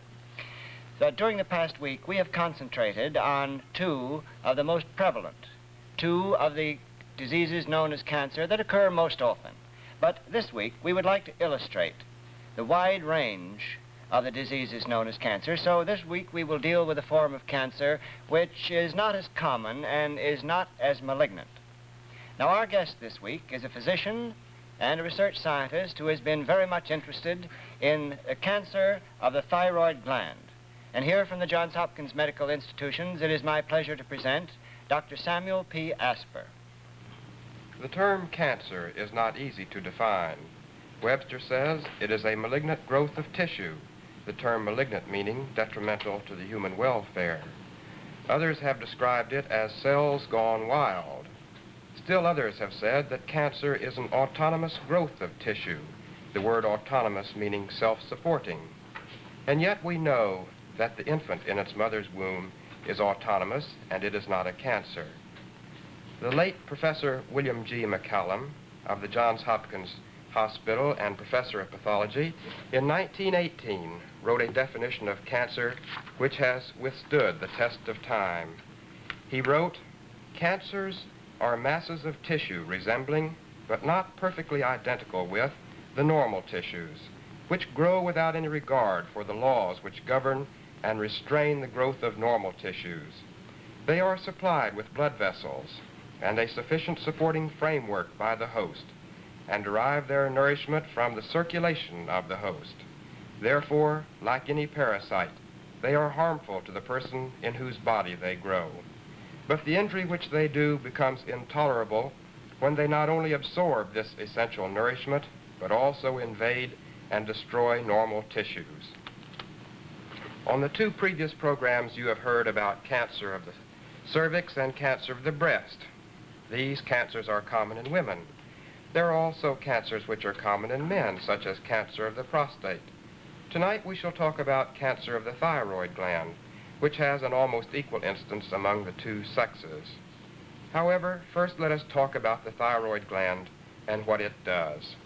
So during the past week, we have concentrated on 2 of the most prevalent, 2 of the diseases known as cancer that occur most often. But this week, we would like to illustrate the wide range of the diseases known as cancer. So this week, we will deal with a form of cancer which is not as common and is not as malignant. Now, our guest this week is a physician and a research scientist who has been very much interested in cancer of the thyroid gland. And here from the Johns Hopkins Medical Institutions, it is my pleasure to present Dr. Samuel P. Asper. The term cancer is not easy to define. Webster says it is a malignant growth of tissue, the term malignant meaning detrimental to the human welfare. Others have described it as cells gone wild. Still others have said that cancer is an autonomous growth of tissue, the word autonomous meaning self-supporting. And yet we know that the infant in its mother's womb is autonomous and it is not a cancer. The late Professor William G. McCallum of the Johns Hopkins Hospital and Professor of Pathology in 1918 wrote a definition of cancer which has withstood the test of time. He wrote, "Cancers are masses of tissue resembling, but not perfectly identical with, the normal tissues, which grow without any regard for the laws which govern and restrain the growth of normal tissues. They are supplied with blood vessels and a sufficient supporting framework by the host, and derive their nourishment from the circulation of the host. Therefore, like any parasite, they are harmful to the person in whose body they grow. But the injury which they do becomes intolerable when they not only absorb this essential nourishment, but also invade and destroy normal tissues." On the 2 previous programs, you have heard about cancer of the cervix and cancer of the breast. These cancers are common in women. There are also cancers which are common in men, such as cancer of the prostate. Tonight we shall talk about cancer of the thyroid gland, which has an almost equal incidence among the 2 sexes. However, first let us talk about the thyroid gland and what it does.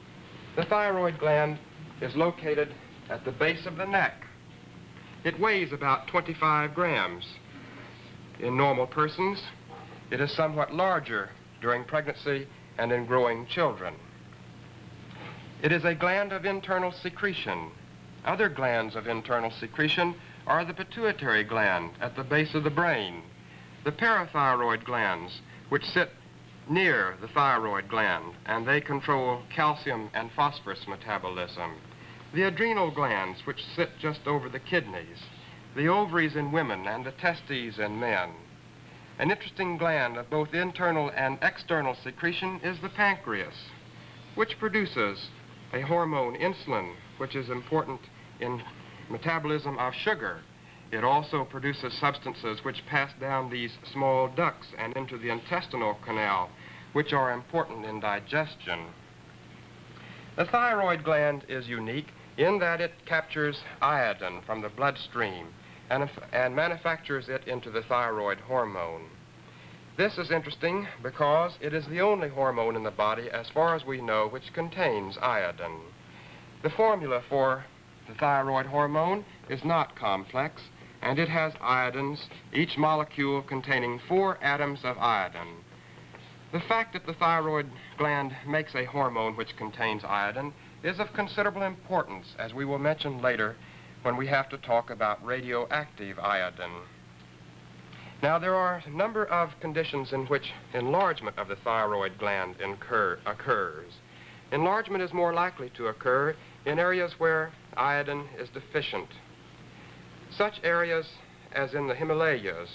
The thyroid gland is located at the base of the neck. It weighs about 25 grams. In normal persons, it is somewhat larger during pregnancy and in growing children. It is a gland of internal secretion. Other glands of internal secretion are the pituitary gland at the base of the brain, the parathyroid glands, which sit near the thyroid gland, and they control calcium and phosphorus metabolism, the adrenal glands, which sit just over the kidneys, the ovaries in women, and the testes in men. An interesting gland of both internal and external secretion is the pancreas, which produces a hormone, insulin, which is important in metabolism of sugar. It also produces substances which pass down these small ducts and into the intestinal canal, which are important in digestion. The thyroid gland is unique in that it captures iodine from the bloodstream and manufactures it into the thyroid hormone. This is interesting because it is the only hormone in the body, as far as we know, which contains iodine. The formula for the thyroid hormone is not complex, and it has iodines, each molecule containing 4 atoms of iodine. The fact that the thyroid gland makes a hormone which contains iodine is of considerable importance, as we will mention later when we have to talk about radioactive iodine. Now, there are a number of conditions in which enlargement of the thyroid gland occurs. Enlargement is more likely to occur in areas where iodine is deficient. Such areas as in the Himalayas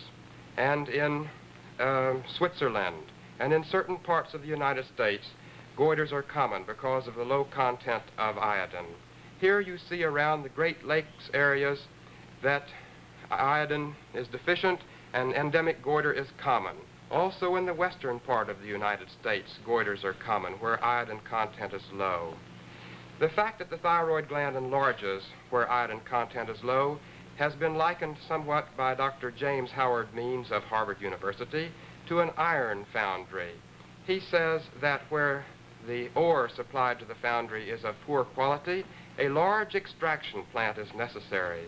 and in Switzerland and in certain parts of the United States, goiters are common because of the low content of iodine. Here you see around the Great Lakes areas that iodine is deficient and endemic goiter is common. Also in the western part of the United States, goiters are common where iodine content is low. The fact that the thyroid gland enlarges where iodine content is low has been likened somewhat by Dr. James Howard Means of Harvard University to an iron foundry. He says that where the ore supplied to the foundry is of poor quality, a large extraction plant is necessary.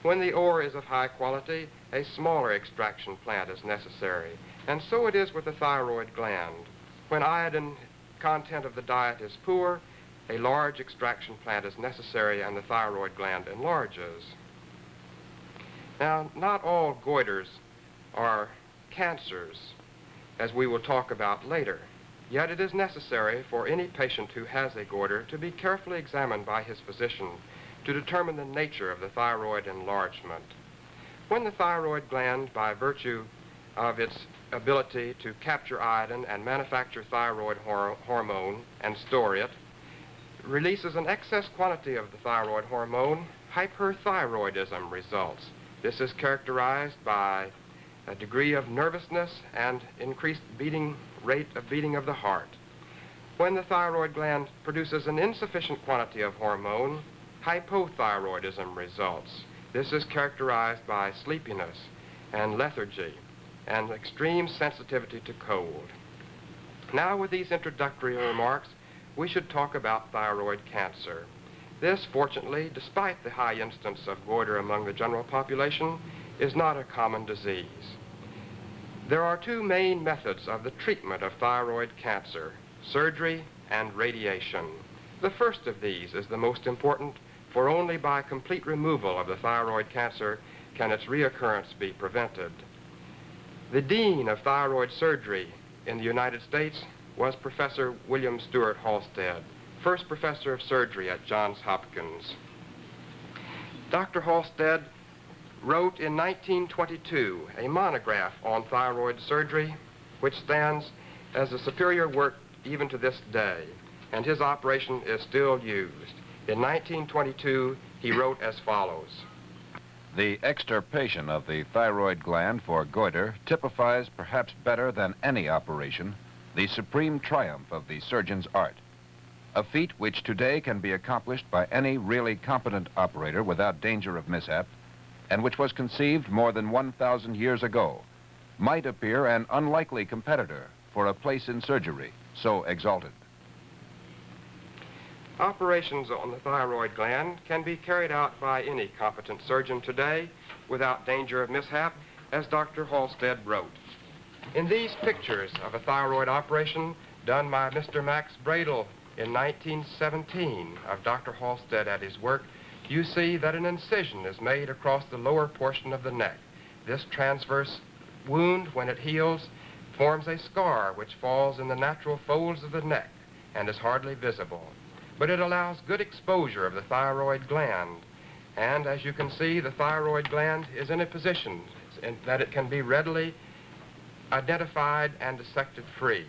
When the ore is of high quality, a smaller extraction plant is necessary. And so it is with the thyroid gland. When iodine content of the diet is poor, a large extraction plant is necessary and the thyroid gland enlarges. Now, not all goiters are cancers, as we will talk about later. Yet it is necessary for any patient who has a goiter to be carefully examined by his physician to determine the nature of the thyroid enlargement. When the thyroid gland, by virtue of its ability to capture iodine and manufacture thyroid hormone and store it, releases an excess quantity of the thyroid hormone, hyperthyroidism results. This is characterized by a degree of nervousness and increased rate of beating of the heart. When the thyroid gland produces an insufficient quantity of hormone, hypothyroidism results. This is characterized by sleepiness and lethargy and extreme sensitivity to cold. Now, with these introductory remarks, we should talk about thyroid cancer. This, fortunately, despite the high incidence of goiter among the general population, is not a common disease. There are two main methods of the treatment of thyroid cancer: surgery and radiation. The first of these is the most important, for only by complete removal of the thyroid cancer can its reoccurrence be prevented. The dean of thyroid surgery in the United States was Professor William Stewart Halsted, first professor of surgery at Johns Hopkins. Dr. Halsted wrote in 1922 a monograph on thyroid surgery, which stands as a superior work even to this day, and his operation is still used. In 1922, he wrote as follows. The extirpation of the thyroid gland for goiter typifies perhaps better than any operation the supreme triumph of the surgeon's art, a feat which today can be accomplished by any really competent operator without danger of mishap, and which was conceived more than 1,000 years ago, might appear an unlikely competitor for a place in surgery so exalted. Operations on the thyroid gland can be carried out by any competent surgeon today without danger of mishap, as Dr. Halsted wrote. In these pictures of a thyroid operation done by Mr. Max Bradel in 1917 of Dr. Halsted at his work, you see that an incision is made across the lower portion of the neck. This transverse wound, when it heals, forms a scar which falls in the natural folds of the neck and is hardly visible. But it allows good exposure of the thyroid gland. And as you can see, the thyroid gland is in a position that it can be readily identified and dissected free.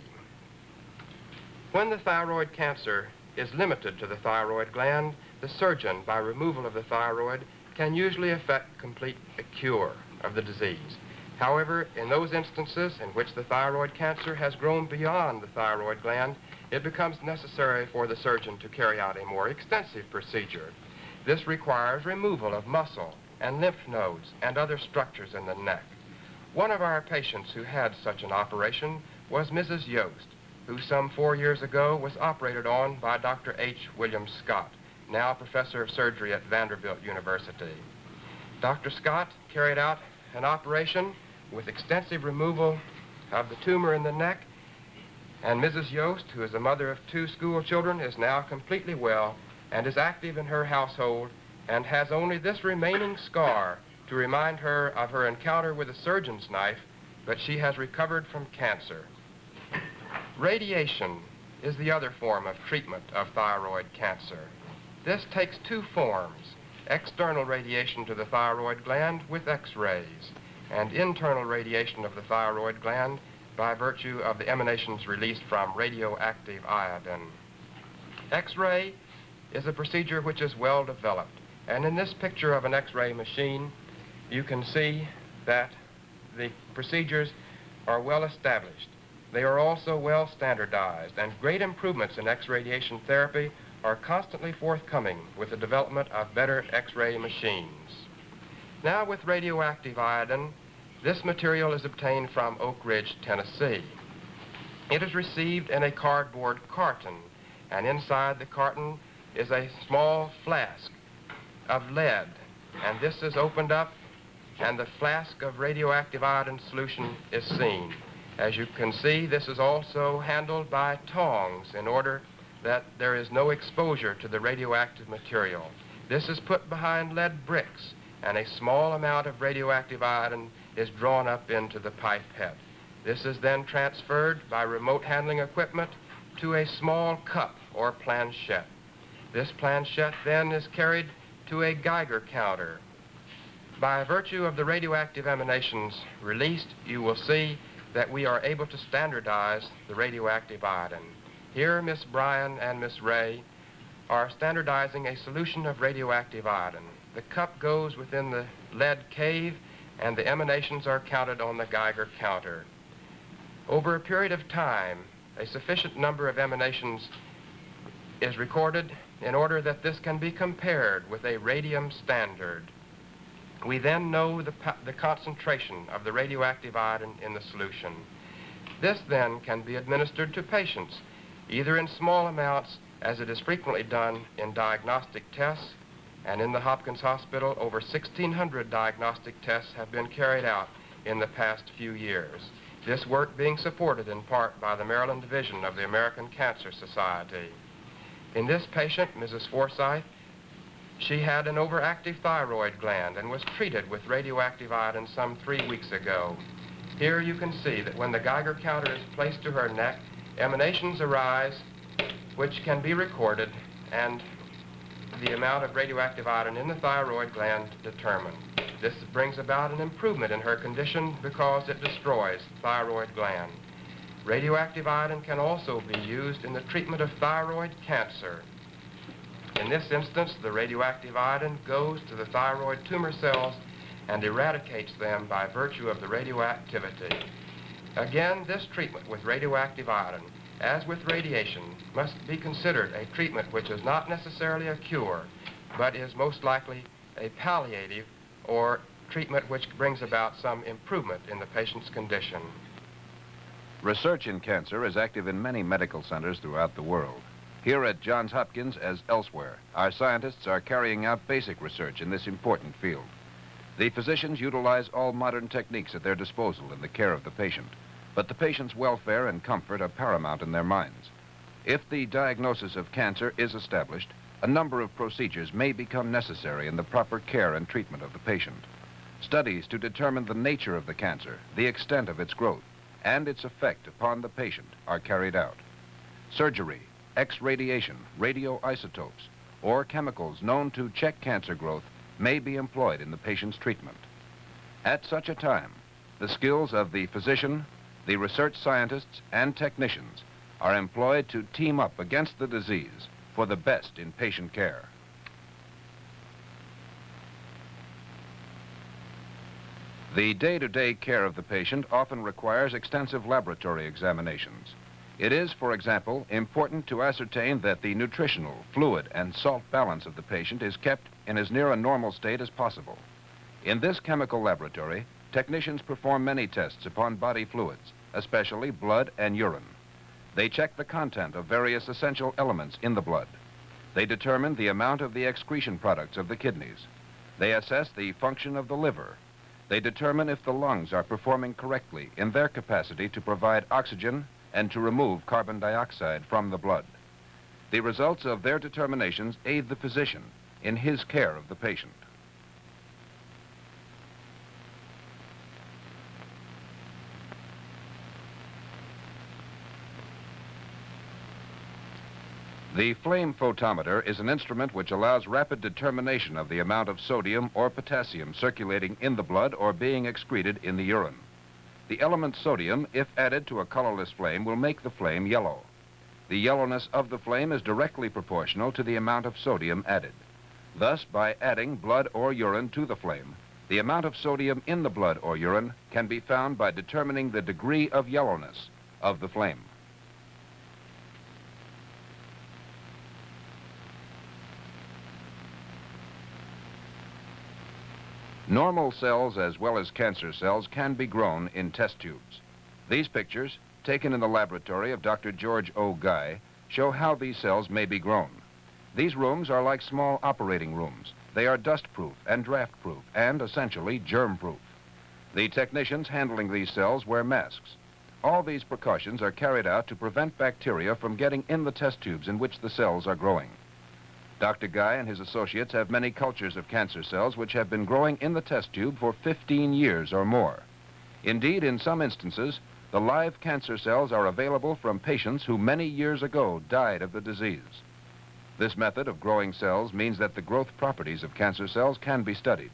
When the thyroid cancer is limited to the thyroid gland, the surgeon, by removal of the thyroid, can usually effect complete cure of the disease. However, in those instances in which the thyroid cancer has grown beyond the thyroid gland, it becomes necessary for the surgeon to carry out a more extensive procedure. This requires removal of muscle and lymph nodes and other structures in the neck. One of our patients who had such an operation was Mrs. Yost, who some 4 years ago was operated on by Dr. H. William Scott, now professor of surgery at Vanderbilt University. Dr. Scott carried out an operation with extensive removal of the tumor in the neck, and Mrs. Yost, who is a mother of 2 school children, is now completely well and is active in her household and has only this remaining scar to remind her of her encounter with a surgeon's knife, but she has recovered from cancer. Radiation is the other form of treatment of thyroid cancer. This takes two forms: external radiation to the thyroid gland with X-rays, and internal radiation of the thyroid gland by virtue of the emanations released from radioactive iodine. X-ray is a procedure which is well developed, and in this picture of an X-ray machine, you can see that the procedures are well established. They are also well standardized, and great improvements in X-radiation therapy are constantly forthcoming with the development of better X-ray machines. Now, with radioactive iodine, this material is obtained from Oak Ridge, Tennessee. It is received in a cardboard carton, and inside the carton is a small flask of lead, and this is opened up, and the flask of radioactive iodine solution is seen. As you can see, this is also handled by tongs in order that there is no exposure to the radioactive material. This is put behind lead bricks, and a small amount of radioactive iodine is drawn up into the pipette. This is then transferred by remote handling equipment to a small cup or planchette. This planchette then is carried to a Geiger counter. By virtue of the radioactive emanations released, you will see that we are able to standardize the radioactive iodine. Here, Miss Bryan and Miss Ray are standardizing a solution of radioactive iodine. The cup goes within the lead cave, and the emanations are counted on the Geiger counter. Over a period of time, a sufficient number of emanations is recorded in order that this can be compared with a radium standard. We then know the concentration of the radioactive iodine in the solution. This then can be administered to patients, either in small amounts, as it is frequently done in diagnostic tests, and in the Hopkins Hospital, over 1,600 diagnostic tests have been carried out in the past few years. This work being supported in part by the Maryland Division of the American Cancer Society. In this patient, Mrs. Forsythe, she had an overactive thyroid gland and was treated with radioactive iodine some 3 weeks ago. Here you can see that when the Geiger counter is placed to her neck, emanations arise which can be recorded and the amount of radioactive iodine in the thyroid gland determined. This brings about an improvement in her condition because it destroys the thyroid gland. Radioactive iodine can also be used in the treatment of thyroid cancer. In this instance, the radioactive iodine goes to the thyroid tumor cells and eradicates them by virtue of the radioactivity. Again, this treatment with radioactive iodine, as with radiation, must be considered a treatment which is not necessarily a cure, but is most likely a palliative or treatment which brings about some improvement in the patient's condition. Research in cancer is active in many medical centers throughout the world. Here at Johns Hopkins, as elsewhere, our scientists are carrying out basic research in this important field. The physicians utilize all modern techniques at their disposal in the care of the patient, but the patient's welfare and comfort are paramount in their minds. If the diagnosis of cancer is established, a number of procedures may become necessary in the proper care and treatment of the patient. Studies to determine the nature of the cancer, the extent of its growth, and its effect upon the patient are carried out. Surgery, X-radiation, radioisotopes, or chemicals known to check cancer growth may be employed in the patient's treatment. At such a time, the skills of the physician, the research scientists, and technicians are employed to team up against the disease for the best in patient care. The day-to-day care of the patient often requires extensive laboratory examinations. It is, for example, important to ascertain that the nutritional, fluid, and salt balance of the patient is kept in as near a normal state as possible. In this chemical laboratory, technicians perform many tests upon body fluids, especially blood and urine. They check the content of various essential elements in the blood. They determine the amount of the excretion products of the kidneys. They assess the function of the liver. They determine if the lungs are performing correctly in their capacity to provide oxygen and to remove carbon dioxide from the blood. The results of their determinations aid the physician in his care of the patient. The flame photometer is an instrument which allows rapid determination of the amount of sodium or potassium circulating in the blood or being excreted in the urine. The element sodium, if added to a colorless flame, will make the flame yellow. The yellowness of the flame is directly proportional to the amount of sodium added. Thus, by adding blood or urine to the flame, the amount of sodium in the blood or urine can be found by determining the degree of yellowness of the flame. Normal cells as well as cancer cells can be grown in test tubes. These pictures, taken in the laboratory of Dr. George O. Guy, show how these cells may be grown. These rooms are like small operating rooms. They are dust-proof and draft-proof and essentially germ-proof. The technicians handling these cells wear masks. All these precautions are carried out to prevent bacteria from getting in the test tubes in which the cells are growing. Dr. Guy and his associates have many cultures of cancer cells which have been growing in the test tube for 15 years or more. Indeed, in some instances, the live cancer cells are available from patients who many years ago died of the disease. This method of growing cells means that the growth properties of cancer cells can be studied.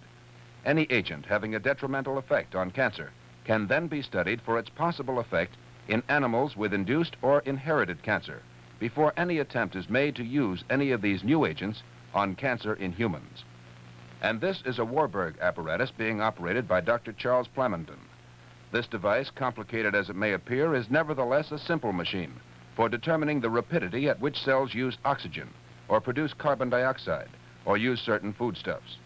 Any agent having a detrimental effect on cancer can then be studied for its possible effect in animals with induced or inherited cancer, before any attempt is made to use any of these new agents on cancer in humans. And this is a Warburg apparatus being operated by Dr. Charles Plamondon. This device, complicated as it may appear, is nevertheless a simple machine for determining the rapidity at which cells use oxygen, or produce carbon dioxide, or use certain foodstuffs.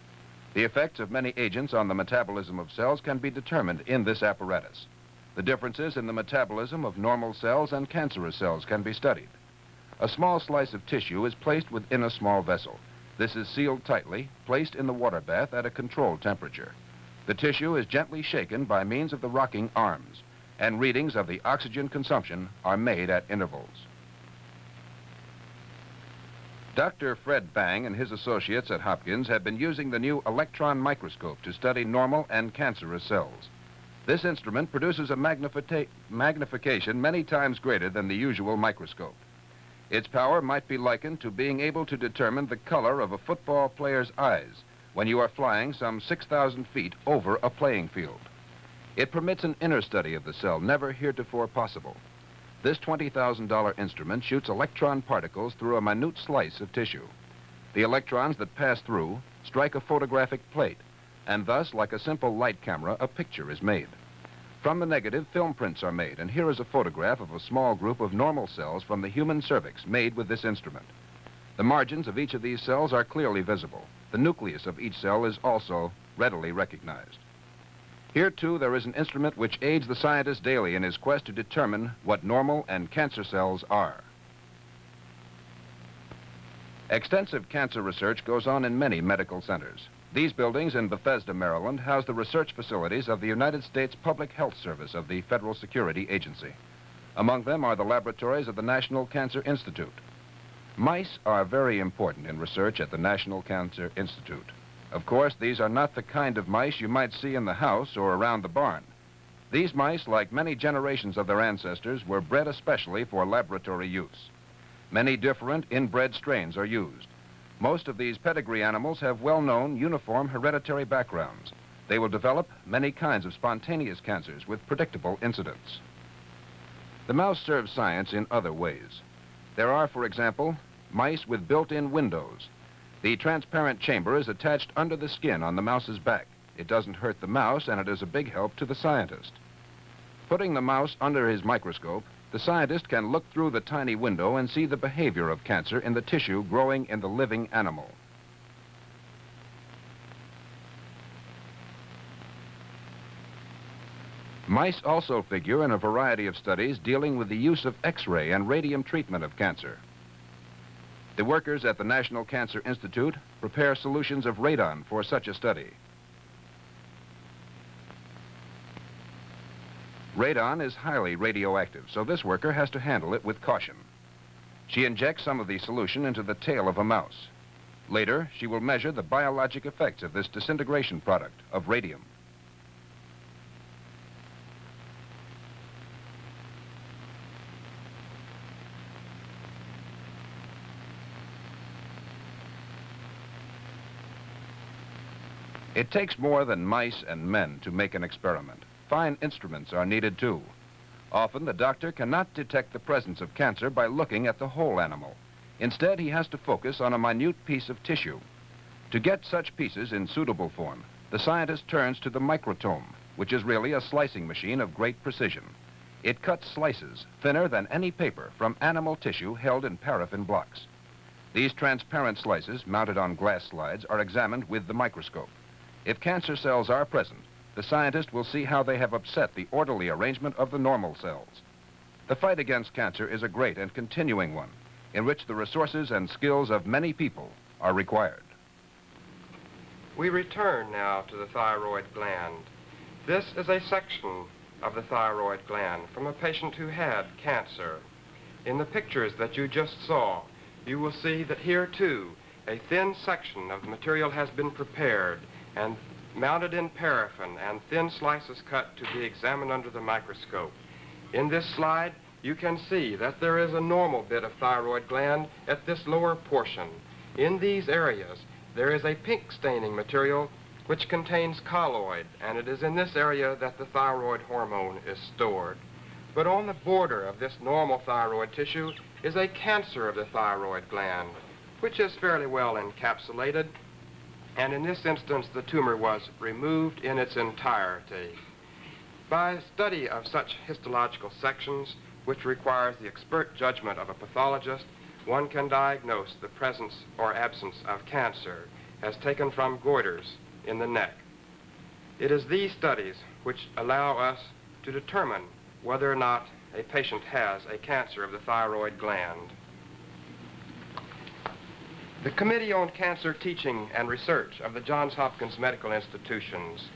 The effects of many agents on the metabolism of cells can be determined in this apparatus. The differences in the metabolism of normal cells and cancerous cells can be studied. A small slice of tissue is placed within a small vessel. This is sealed tightly, placed in the water bath at a controlled temperature. The tissue is gently shaken by means of the rocking arms, and readings of the oxygen consumption are made at intervals. Dr. Fred Bang and his associates at Hopkins have been using the new electron microscope to study normal and cancerous cells. This instrument produces a magnification many times greater than the usual microscope. Its power might be likened to being able to determine the color of a football player's eyes when you are flying some 6,000 feet over a playing field. It permits an inner study of the cell never heretofore possible. This $20,000 instrument shoots electron particles through a minute slice of tissue. The electrons that pass through strike a photographic plate, and thus, like a simple light camera, a picture is made. From the negative, film prints are made, and here is a photograph of a small group of normal cells from the human cervix made with this instrument. The margins of each of these cells are clearly visible. The nucleus of each cell is also readily recognized. Here, too, there is an instrument which aids the scientist daily in his quest to determine what normal and cancer cells are. Extensive cancer research goes on in many medical centers. These buildings in Bethesda, Maryland, house the research facilities of the United States Public Health Service of the Federal Security Agency. Among them are the laboratories of the National Cancer Institute. Mice are very important in research at the National Cancer Institute. Of course, these are not the kind of mice you might see in the house or around the barn. These mice, like many generations of their ancestors, were bred especially for laboratory use. Many different inbred strains are used. Most of these pedigree animals have well-known uniform hereditary backgrounds. They will develop many kinds of spontaneous cancers with predictable incidence. The mouse serves science in other ways. There are, for example, mice with built-in windows. The transparent chamber is attached under the skin on the mouse's back. It doesn't hurt the mouse, and it is a big help to the scientist. Putting the mouse under his microscope, the scientist can look through the tiny window and see the behavior of cancer in the tissue growing in the living animal. Mice also figure in a variety of studies dealing with the use of X-ray and radium treatment of cancer. The workers at the National Cancer Institute prepare solutions of radon for such a study. Radon is highly radioactive, so this worker has to handle it with caution. She injects some of the solution into the tail of a mouse. Later, she will measure the biologic effects of this disintegration product of radium. It takes more than mice and men to make an experiment. Fine instruments are needed too. Often the doctor cannot detect the presence of cancer by looking at the whole animal. Instead, he has to focus on a minute piece of tissue. To get such pieces in suitable form, the scientist turns to the microtome, which is really a slicing machine of great precision. It cuts slices, thinner than any paper, from animal tissue held in paraffin blocks. These transparent slices, mounted on glass slides, are examined with the microscope. If cancer cells are present, the scientist will see how they have upset the orderly arrangement of the normal cells. The fight against cancer is a great and continuing one, in which the resources and skills of many people are required. We return now to the thyroid gland. This is a section of the thyroid gland from a patient who had cancer. In the pictures that you just saw, you will see that here too, a thin section of the material has been prepared and mounted in paraffin and thin slices cut to be examined under the microscope. In this slide, you can see that there is a normal bit of thyroid gland at this lower portion. In these areas, there is a pink staining material which contains colloid, and it is in this area that the thyroid hormone is stored. But on the border of this normal thyroid tissue is a cancer of the thyroid gland, which is fairly well encapsulated, and in this instance the tumor was removed in its entirety. By study of such histological sections, which requires the expert judgment of a pathologist, one can diagnose the presence or absence of cancer, as taken from goiters in the neck. It is these studies which allow us to determine whether or not a patient has a cancer of the thyroid gland. The Committee on Cancer Teaching and Research of the Johns Hopkins Medical Institutions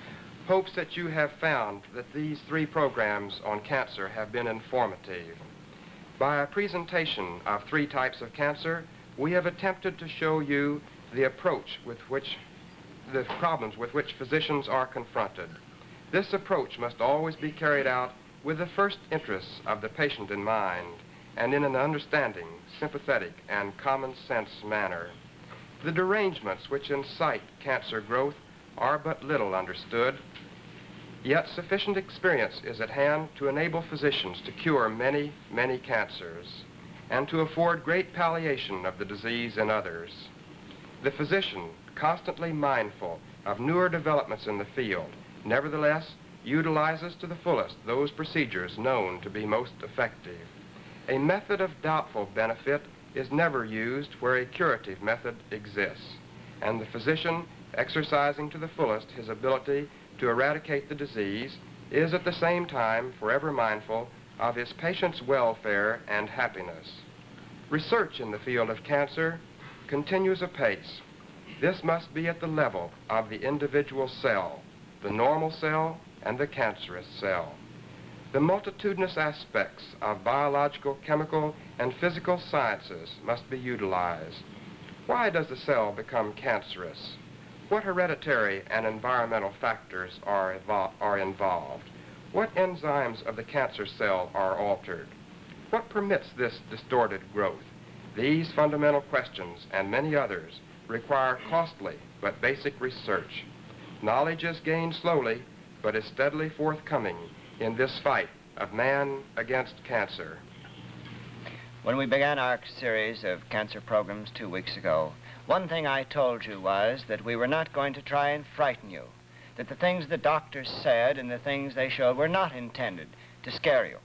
hopes that you have found that these 3 programs on cancer have been informative. By a presentation of 3 types of cancer, we have attempted to show you the approach with which the problems with which physicians are confronted. This approach must always be carried out with the first interests of the patient in mind and in an understanding, sympathetic, and common sense manner. The derangements which incite cancer growth are but little understood, yet sufficient experience is at hand to enable physicians to cure many, many cancers and to afford great palliation of the disease in others. The physician, constantly mindful of newer developments in the field, nevertheless utilizes to the fullest those procedures known to be most effective. A method of doubtful benefit is never used where a curative method exists, and the physician, exercising to the fullest his ability to eradicate the disease, is at the same time forever mindful of his patient's welfare and happiness. Research in the field of cancer continues apace. This must be at the level of the individual cell, the normal cell and the cancerous cell. The multitudinous aspects of biological, chemical, and physical sciences must be utilized. Why does the cell become cancerous? What hereditary and environmental factors are involved? What enzymes of the cancer cell are altered? What permits this distorted growth? These fundamental questions and many others require costly but basic research. Knowledge is gained slowly but is steadily forthcoming in this fight of man against cancer. When we began our series of cancer programs 2 weeks ago, one thing I told you was that we were not going to try and frighten you, that the things the doctors said and the things they showed were not intended to scare you.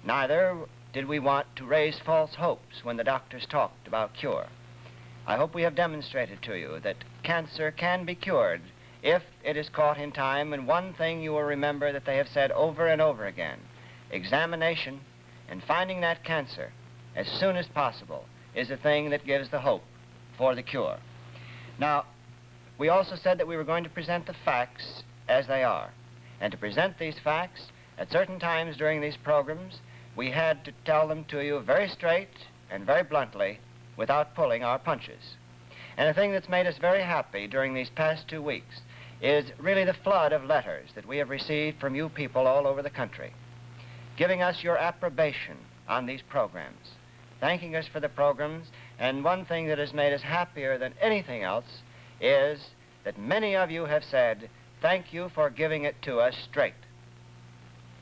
Neither did we want to raise false hopes when the doctors talked about cure. I hope we have demonstrated to you that cancer can be cured if it is caught in time, and one thing you will remember that they have said over and over again: examination and finding that cancer as soon as possible is the thing that gives the hope for the cure. Now, we also said that we were going to present the facts as they are, and to present these facts at certain times during these programs, we had to tell them to you very straight and very bluntly without pulling our punches. And the thing that's made us very happy during these past 2 weeks is really the flood of letters that we have received from you people all over the country, giving us your approbation on these programs, thanking us for the programs. And one thing that has made us happier than anything else is that many of you have said, thank you for giving it to us straight.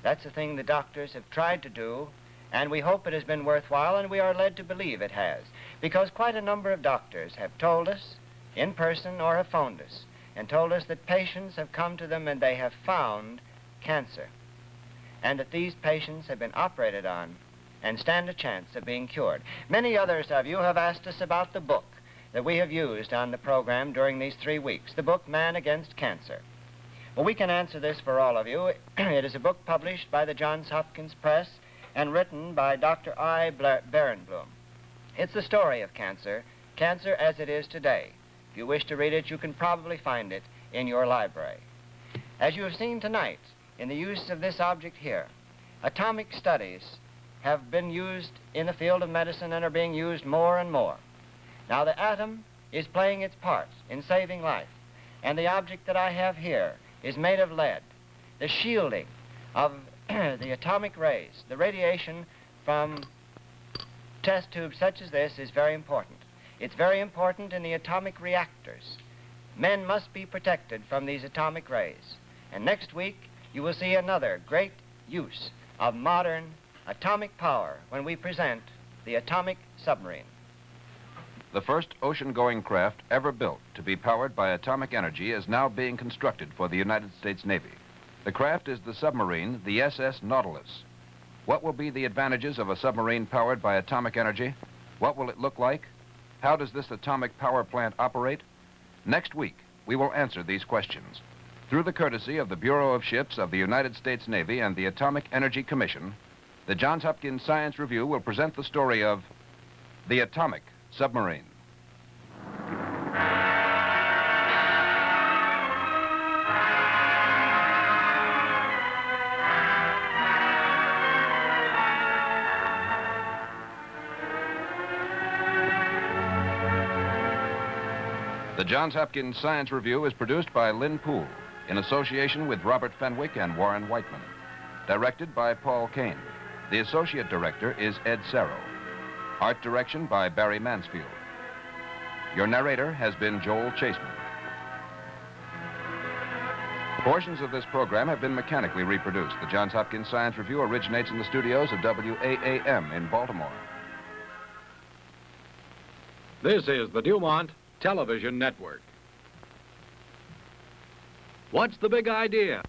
That's the thing the doctors have tried to do, and we hope it has been worthwhile, and we are led to believe it has, because quite a number of doctors have told us, in person or have phoned us, and told us that patients have come to them and they have found cancer, and that these patients have been operated on and stand a chance of being cured. Many others of you have asked us about the book that we have used on the program during these 3 weeks, the book Man Against Cancer. Well, we can answer this for all of you. It is a book published by the Johns Hopkins Press and written by Dr. I. Barenblum. It's the story of cancer, cancer as it is today. If you wish to read it, you can probably find it in your library. As you have seen tonight, in the use of this object here, atomic studies have been used in the field of medicine and are being used more and more. Now, the atom is playing its part in saving life, and the object that I have here is made of lead. The shielding of the atomic rays, the radiation from test tubes such as this is very important. It's very important in the atomic reactors. Men must be protected from these atomic rays. And next week, you will see another great use of modern atomic power when we present the atomic submarine. The first ocean-going craft ever built to be powered by atomic energy is now being constructed for the United States Navy. The craft is the submarine, the SS Nautilus. What will be the advantages of a submarine powered by atomic energy? What will it look like? How does this atomic power plant operate? Next week, we will answer these questions. Through the courtesy of the Bureau of Ships of the United States Navy and the Atomic Energy Commission, the Johns Hopkins Science Review will present the story of the atomic submarine. The Johns Hopkins Science Review is produced by Lynn Poole in association with Robert Fenwick and Warren Whiteman. Directed by Paul Kane. The Associate Director is Ed Sarrow. Art direction by Barry Mansfield. Your narrator has been Joel Chaseman. Portions of this program have been mechanically reproduced. The Johns Hopkins Science Review originates in the studios of WAAM in Baltimore. This is the DuMont Television Network. What's the big idea?